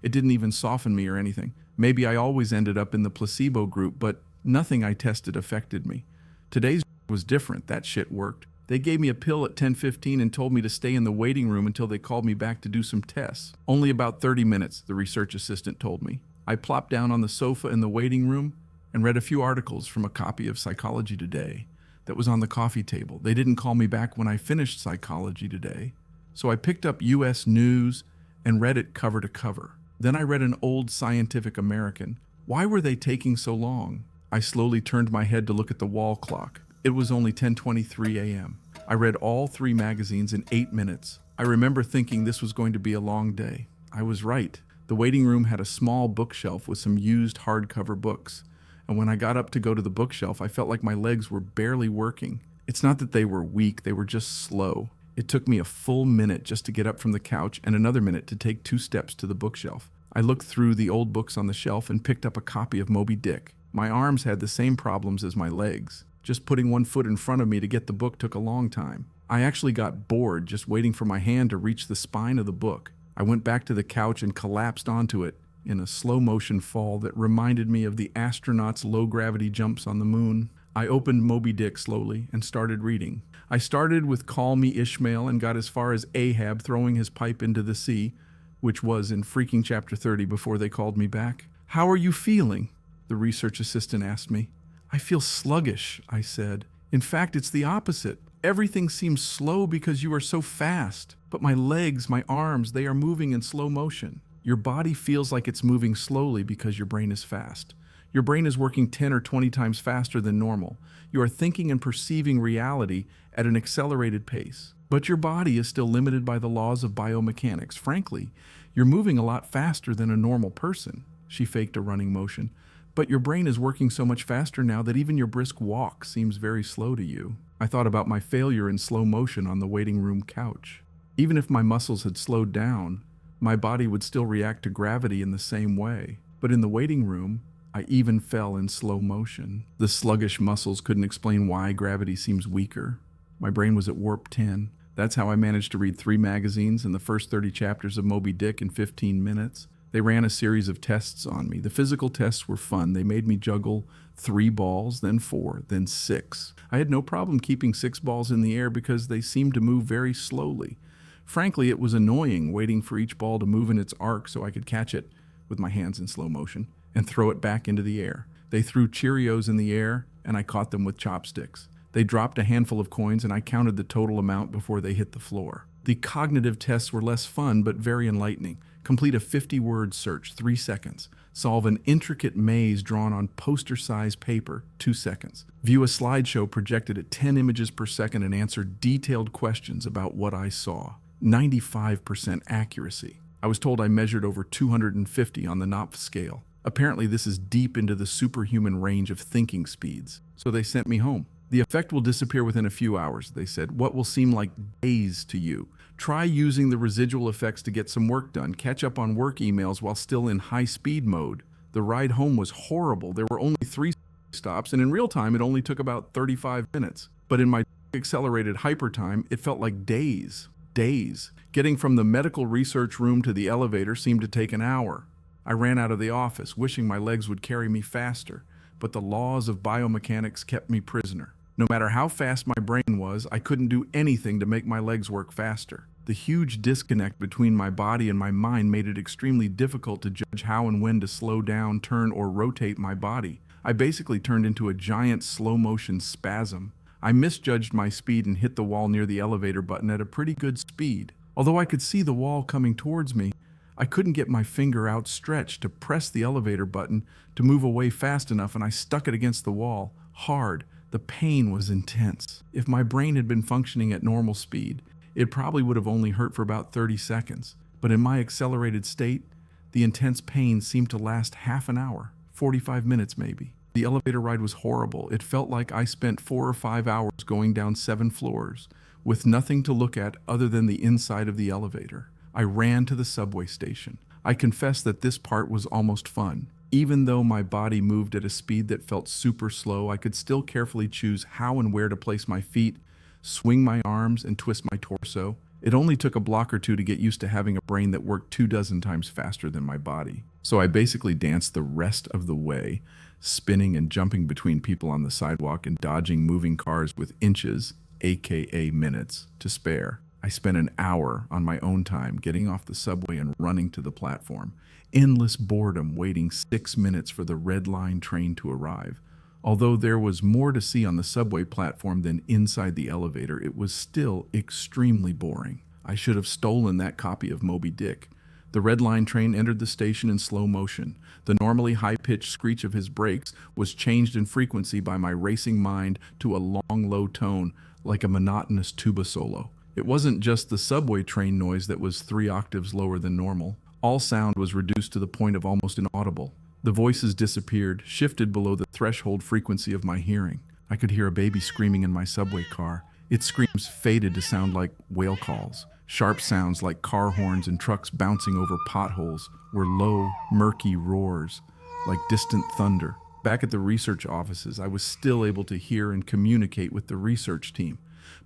It didn't even soften me or anything. Maybe I always ended up in the placebo group, but nothing I tested affected me. Today's was different. That shit worked. They gave me a pill at 10:15 and told me to stay in the waiting room until they called me back to do some tests. Only about 30 minutes, the research assistant told me. I plopped down on the sofa in the waiting room and read a few articles from a copy of Psychology Today that was on the coffee table. They didn't call me back when I finished Psychology Today, so I picked up U.S. News and read it cover to cover. Then I read an old Scientific American. Why were they taking so long? I slowly turned my head to look at the wall clock. It was only 10:23 a.m. I read all 3 magazines in 8 minutes. I remember thinking this was going to be a long day. I was right. The waiting room had a small bookshelf with some used hardcover books. And when I got up to go to the bookshelf, I felt like my legs were barely working. It's not that they were weak, they were just slow. It took me a full minute just to get up from the couch and another minute to take 2 steps to the bookshelf. I looked through the old books on the shelf and picked up a copy of Moby Dick. My arms had the same problems as my legs. Just putting one foot in front of me to get the book took a long time. I actually got bored just waiting for my hand to reach the spine of the book. I went back to the couch and collapsed onto it in a slow-motion fall that reminded me of the astronauts' low-gravity jumps on the moon. I opened Moby Dick slowly and started reading. I started with Call Me Ishmael and got as far as Ahab throwing his pipe into the sea, which was in freaking chapter 30 before they called me back. "How are you feeling?" the research assistant asked me. "I feel sluggish," I said. "In fact, it's the opposite. Everything seems slow because you are so fast. But my legs, my arms, they are moving in slow motion." Your body feels like it's moving slowly because your brain is fast. Your brain is working 10 or 20 times faster than normal. You are thinking and perceiving reality at an accelerated pace. But your body is still limited by the laws of biomechanics. Frankly, you're moving a lot faster than a normal person. She faked a running motion. But your brain is working so much faster now that even your brisk walk seems very slow to you. I thought about my failure in slow motion on the waiting room couch. Even if my muscles had slowed down, my body would still react to gravity in the same way. But in the waiting room, I even fell in slow motion. The sluggish muscles couldn't explain why gravity seems weaker. My brain was at warp 10. That's how I managed to read 3 magazines and the first 30 chapters of Moby Dick in 15 minutes. They ran a series of tests on me. The physical tests were fun. They made me juggle 3 balls, then 4, then 6. I had no problem keeping 6 balls in the air because they seemed to move very slowly. Frankly, it was annoying waiting for each ball to move in its arc so I could catch it with my hands in slow motion and throw it back into the air. They threw Cheerios in the air, and I caught them with chopsticks. They dropped a handful of coins, and I counted the total amount before they hit the floor. The cognitive tests were less fun, but very enlightening. Complete a 50-word search, 3 seconds. Solve an intricate maze drawn on poster-sized paper, 2 seconds. View a slideshow projected at 10 images per second and answer detailed questions about what I saw. 95% accuracy. I was told I measured over 250 on the Knopf scale. Apparently this is deep into the superhuman range of thinking speeds. So they sent me home. The effect will disappear within a few hours, they said. What will seem like days to you? Try using the residual effects to get some work done. Catch up on work emails while still in high-speed mode. The ride home was horrible. There were only 3 stops, and in real time it only took about 35 minutes. But in my accelerated hypertime, it felt like days. Days. Getting from the medical research room to the elevator seemed to take an hour. I ran out of the office, wishing my legs would carry me faster, but the laws of biomechanics kept me prisoner. No matter how fast my brain was, I couldn't do anything to make my legs work faster. The huge disconnect between my body and my mind made it extremely difficult to judge how and when to slow down, turn, or rotate my body. I basically turned into a giant slow-motion spasm. I misjudged my speed and hit the wall near the elevator button at a pretty good speed. Although I could see the wall coming towards me, I couldn't get my finger outstretched to press the elevator button to move away fast enough, and I stuck it against the wall, hard. The pain was intense. If my brain had been functioning at normal speed, it probably would have only hurt for about 30 seconds. But in my accelerated state, the intense pain seemed to last half an hour, 45 minutes maybe. The elevator ride was horrible. It felt like I spent 4 or 5 hours going down 7 floors, with nothing to look at other than the inside of the elevator. I ran to the subway station. I confess that this part was almost fun. Even though my body moved at a speed that felt super slow, I could still carefully choose how and where to place my feet, swing my arms, and twist my torso. It only took a block or two to get used to having a brain that worked 24 times faster than my body. So I basically danced the rest of the way, spinning and jumping between people on the sidewalk and dodging moving cars with inches, aka minutes, to spare. I spent an hour on my own time getting off the subway and running to the platform. Endless boredom waiting 6 minutes for the red line train to arrive. Although there was more to see on the subway platform than inside the elevator, it was still extremely boring. I should have stolen that copy of Moby Dick. The red line train entered the station in slow motion. The normally high-pitched screech of his brakes was changed in frequency by my racing mind to a long, low tone, like a monotonous tuba solo. It wasn't just the subway train noise that was 3 octaves lower than normal. All sound was reduced to the point of almost inaudible. The voices disappeared, shifted below the threshold frequency of my hearing. I could hear a baby screaming in my subway car. Its screams faded to sound like whale calls. Sharp sounds like car horns and trucks bouncing over potholes were low, murky roars, like distant thunder. Back at the research offices, I was still able to hear and communicate with the research team.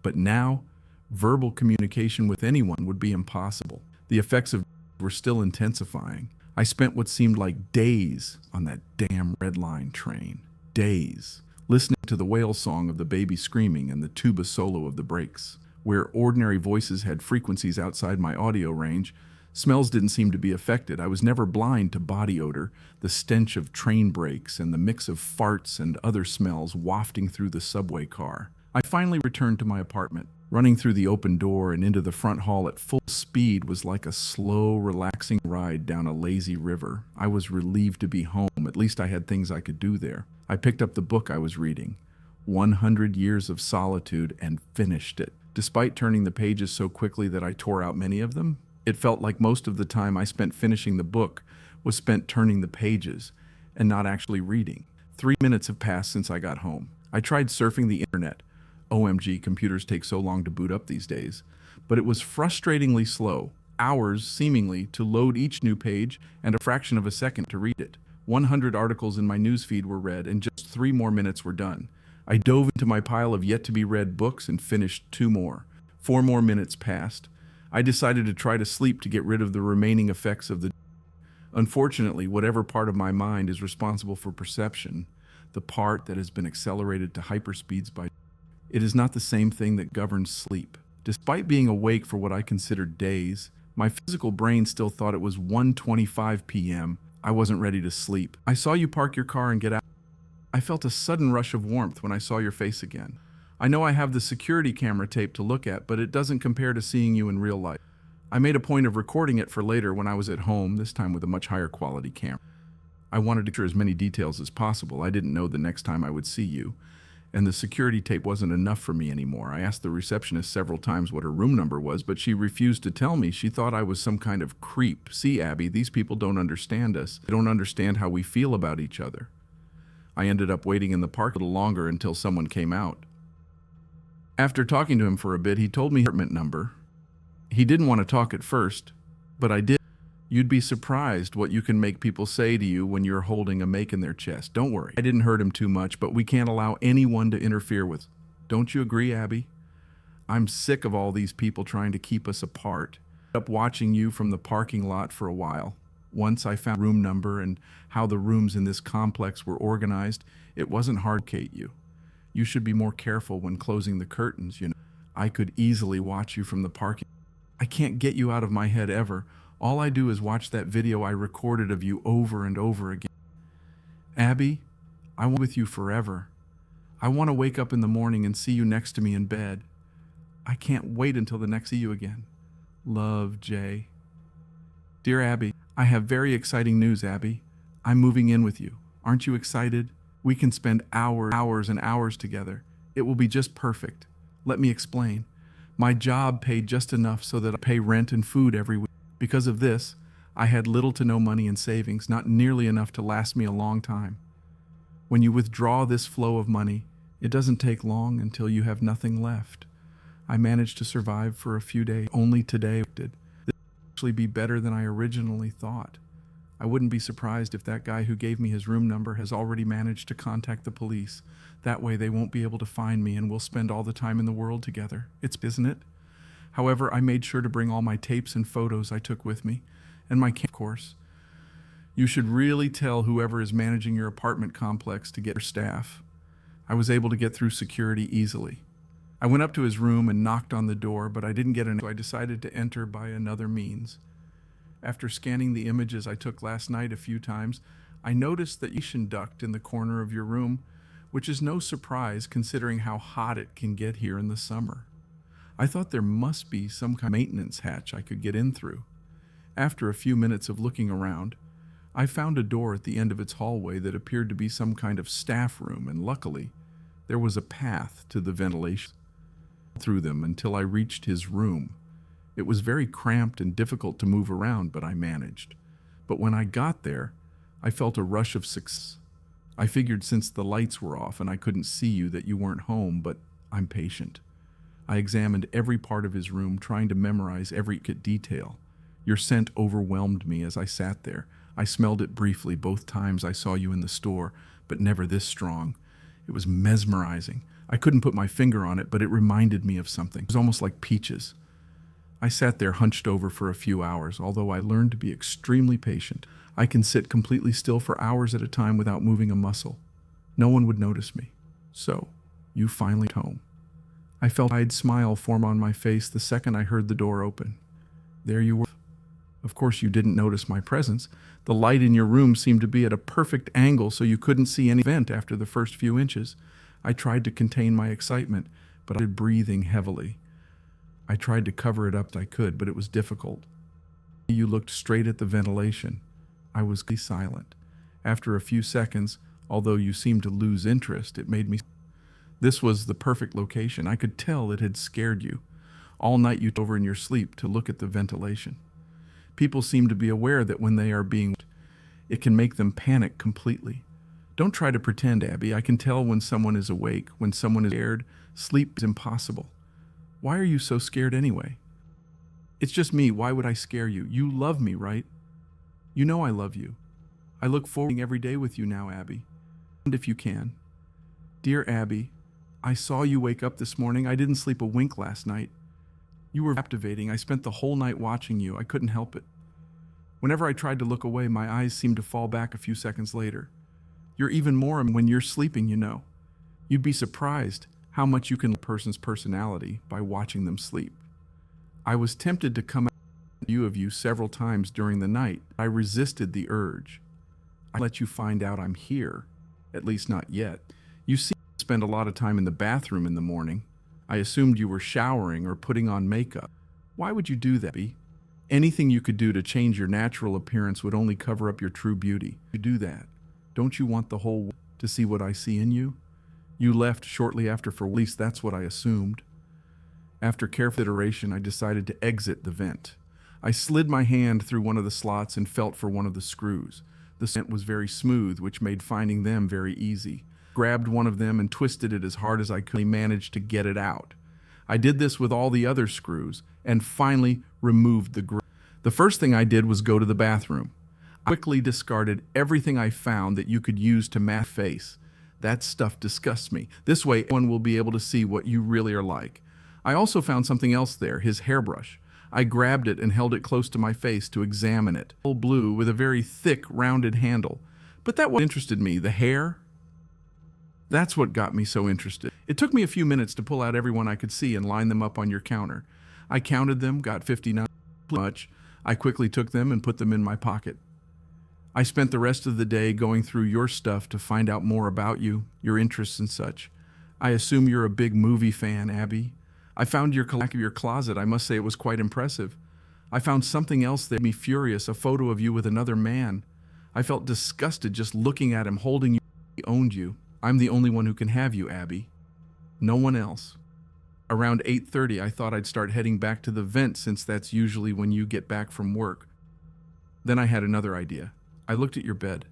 But now, verbal communication with anyone would be impossible. The effects of were still intensifying. I spent what seemed like days on that damn red line train. Days. Listening to the whale song of the baby screaming and the tuba solo of the brakes. Where ordinary voices had frequencies outside my audio range, smells didn't seem to be affected. I was never blind to body odor, the stench of train brakes, and the mix of farts and other smells wafting through the subway car. I finally returned to my apartment. Running through the open door and into the front hall at full speed was like a slow, relaxing ride down a lazy river. I was relieved to be home. At least I had things I could do there. I picked up the book I was reading, 100 Years of Solitude, and finished it. Despite turning the pages so quickly that I tore out many of them, it felt like most of the time I spent finishing the book was spent turning the pages and not actually reading. 3 minutes have passed since I got home. I tried surfing the internet. OMG, computers take so long to boot up these days. But it was frustratingly slow, hours seemingly to load each new page and a fraction of a second to read it. 100 articles in my newsfeed were read and just 3 more minutes were done. I dove into my pile of yet-to-be-read books and finished 2 more. 4 more minutes passed. I decided to try to sleep to get rid of the remaining effects of the... Unfortunately, whatever part of my mind is responsible for perception, the part that has been accelerated to hyperspeeds by... It is not the same thing that governs sleep. Despite being awake for what I considered days, my physical brain still thought it was 1:25 p.m. I wasn't ready to sleep. I saw you park your car and get out. I felt a sudden rush of warmth when I saw your face again. I know I have the security camera tape to look at, but it doesn't compare to seeing you in real life. I made a point of recording it for later when I was at home, this time with a much higher quality camera. I wanted to capture as many details as possible. I didn't know the next time I would see you. And the security tape wasn't enough for me anymore. I asked the receptionist several times what her room number was, but she refused to tell me. She thought I was some kind of creep. See, Abby, these people don't understand us. They don't understand how we feel about each other. I ended up waiting in the park a little longer until someone came out. After talking to him for a bit, he told me his apartment number. He didn't want to talk at first, but I did. You'd be surprised what you can make people say to you when you're holding a make in their chest. Don't worry. I didn't hurt him too much, but we can't allow anyone to interfere with. Don't you agree, Abby? I'm sick of all these people trying to keep us apart. I up watching you from the parking lot for a while. Once I found room number and how the rooms in this complex were organized, it wasn't hard to locate you. You should be more careful when closing the curtains, you know. I could easily watch you from the parking. I can't get you out of my head ever. All I do is watch that video I recorded of you over and over again. Abby, I want with you forever. I want to wake up in the morning and see you next to me in bed. I can't wait until the next see you again. Love, Jay. Dear Abby, I have very exciting news, Abby. I'm moving in with you. Aren't you excited? We can spend hours and hours together. It will be just perfect. Let me explain. My job paid just enough so that I pay rent and food every week. Because of this, I had little to no money in savings, not nearly enough to last me a long time. When you withdraw this flow of money, it doesn't take long until you have nothing left. I managed to survive for a few days. Only today did. This will actually be better than I originally thought. I wouldn't be surprised if that guy who gave me his room number has already managed to contact the police. That way they won't be able to find me and we'll spend all the time in the world together. Isn't it? However, I made sure to bring all my tapes and photos I took with me, and my camera, of course. You should really tell whoever is managing your apartment complex to get your staff. I was able to get through security easily. I went up to his room and knocked on the door, but I didn't get in, so I decided to enter by another means. After scanning the images I took last night a few times, I noticed that you duct in the corner of your room, which is no surprise considering how hot it can get here in the summer. I thought there must be some kind of maintenance hatch I could get in through. After a few minutes of looking around, I found a door at the end of its hallway that appeared to be some kind of staff room, and luckily, there was a path to the ventilation through them until I reached his room. It was very cramped and difficult to move around, but I managed. But when I got there, I felt a rush of success. I figured since the lights were off and I couldn't see you that you weren't home, but I'm patient. I examined every part of his room, trying to memorize every detail. Your scent overwhelmed me as I sat there. I smelled it briefly both times I saw you in the store, but never this strong. It was mesmerizing. I couldn't put my finger on it, but it reminded me of something. It was almost like peaches. I sat there hunched over for a few hours, although I learned to be extremely patient. I can sit completely still for hours at a time without moving a muscle. No one would notice me. So, you finally got home. I felt a wide smile form on my face the second I heard the door open. There you were. Of course, you didn't notice my presence. The light in your room seemed to be at a perfect angle so you couldn't see any vent after the first few inches. I tried to contain my excitement, but I started breathing heavily. I tried to cover it up as I could, but it was difficult. You looked straight at the ventilation. I was silent. After a few seconds, although you seemed to lose interest, it made me. This was the perfect location. I could tell it had scared you. All night you over in your sleep to look at the ventilation. People seem to be aware that when they are being, it can make them panic completely. Don't try to pretend, Abby. I can tell when someone is awake, when someone is scared. Sleep is impossible. Why are you so scared anyway? It's just me. Why would I scare you? You love me, right? You know I love you. I look forward to every day with you now, Abby. And if you can. Dear Abby, I saw you wake up this morning. I didn't sleep a wink last night. You were captivating. I spent the whole night watching you. I couldn't help it. Whenever I tried to look away, my eyes seemed to fall back a few seconds later. You're even more when you're sleeping, you know. You'd be surprised how much you can learn a person's personality by watching them sleep. I was tempted to come out of you several times during the night. I resisted the urge. I let you find out I'm here, at least not yet. You seem to spend a lot of time in the bathroom in the morning. I assumed you were showering or putting on makeup. Why would you do that, Abby? Anything you could do to change your natural appearance would only cover up your true beauty. You do that. Don't you want the whole world to see what I see in you? You left shortly after, for at least that's what I assumed. After careful iteration, I decided to exit the vent. I slid my hand through one of the slots and felt for one of the screws. The vent was very smooth, which made finding them very easy. Grabbed one of them and twisted it as hard as I could, managed to get it out. I did this with all the other screws and finally removed the grip. The first thing I did was go to the bathroom. I quickly discarded everything I found that you could use to mask face. That stuff disgusts me. This way, everyone will be able to see what you really are like. I also found something else there, his hairbrush. I grabbed it and held it close to my face to examine it. All blue with a very thick, rounded handle. But that what interested me, the hair. That's what got me so interested. It took me a few minutes to pull out everyone I could see and line them up on your counter. I counted them, got 59. Much. I quickly took them and put them in my pocket. I spent the rest of the day going through your stuff to find out more about you, your interests and such. I assume you're a big movie fan, Abby. I found your back of your closet. I must say it was quite impressive. I found something else that made me furious, a photo of you with another man. I felt disgusted just looking at him holding you. He owned you. I'm the only one who can have you, Abby. No one else. Around 8:30, I thought I'd start heading back to the vent since that's usually when you get back from work. Then I had another idea. I looked at your bed.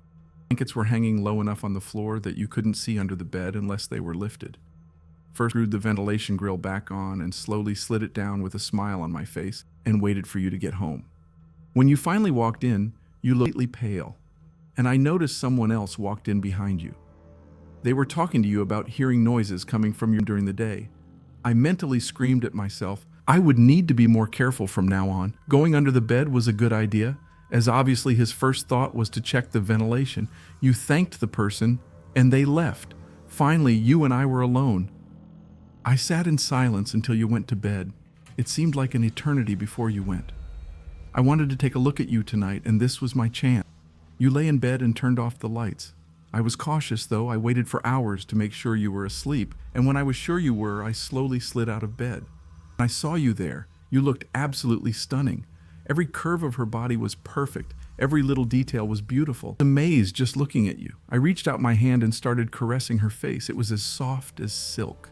Blankets were hanging low enough on the floor that you couldn't see under the bed unless they were lifted. First, I screwed the ventilation grill back on and slowly slid it down with a smile on my face and waited for you to get home. When you finally walked in, you looked slightly pale, and I noticed someone else walked in behind you. They were talking to you about hearing noises coming from you during the day. I mentally screamed at myself, I would need to be more careful from now on. Going under the bed was a good idea, as obviously his first thought was to check the ventilation. You thanked the person, and they left. Finally, you and I were alone. I sat in silence until you went to bed. It seemed like an eternity before you went. I wanted to take a look at you tonight, and this was my chance. You lay in bed and turned off the lights. I was cautious, though. I waited for hours to make sure you were asleep, and when I was sure you were, I slowly slid out of bed. I saw you there. You looked absolutely stunning. Every curve of her body was perfect. Every little detail was beautiful. I was amazed just looking at you. I reached out my hand and started caressing her face. It was as soft as silk.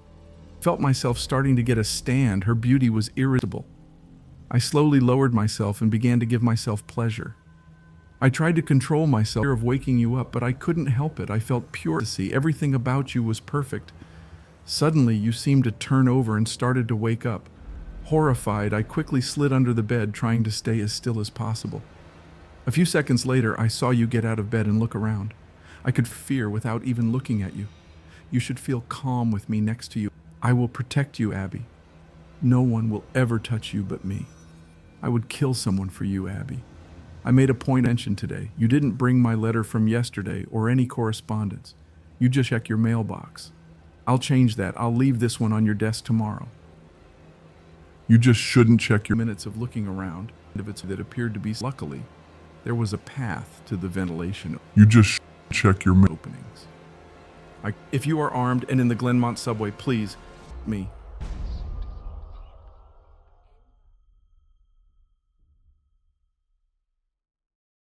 I felt myself starting to get a stand. Her beauty was irresistible. I slowly lowered myself and began to give myself pleasure. I tried to control myself of waking you up, but I couldn't help it. I felt pure to see. Everything about you was perfect. Suddenly, you seemed to turn over and started to wake up. Horrified, I quickly slid under the bed, trying to stay as still as possible. A few seconds later, I saw you get out of bed and look around. I could fear without even looking at you. You should feel calm with me next to you. I will protect you, Abby. No one will ever touch you but me. I would kill someone for you, Abby. I made a point of mention today. You didn't bring my letter from yesterday or any correspondence. You just check your mailbox. I'll change that. I'll leave this one on your desk tomorrow. You just shouldn't check your minutes of looking around. That appeared to be. Luckily, there was a path to the ventilation. You just check your openings. If you are armed and in the Glenmont subway, please, me.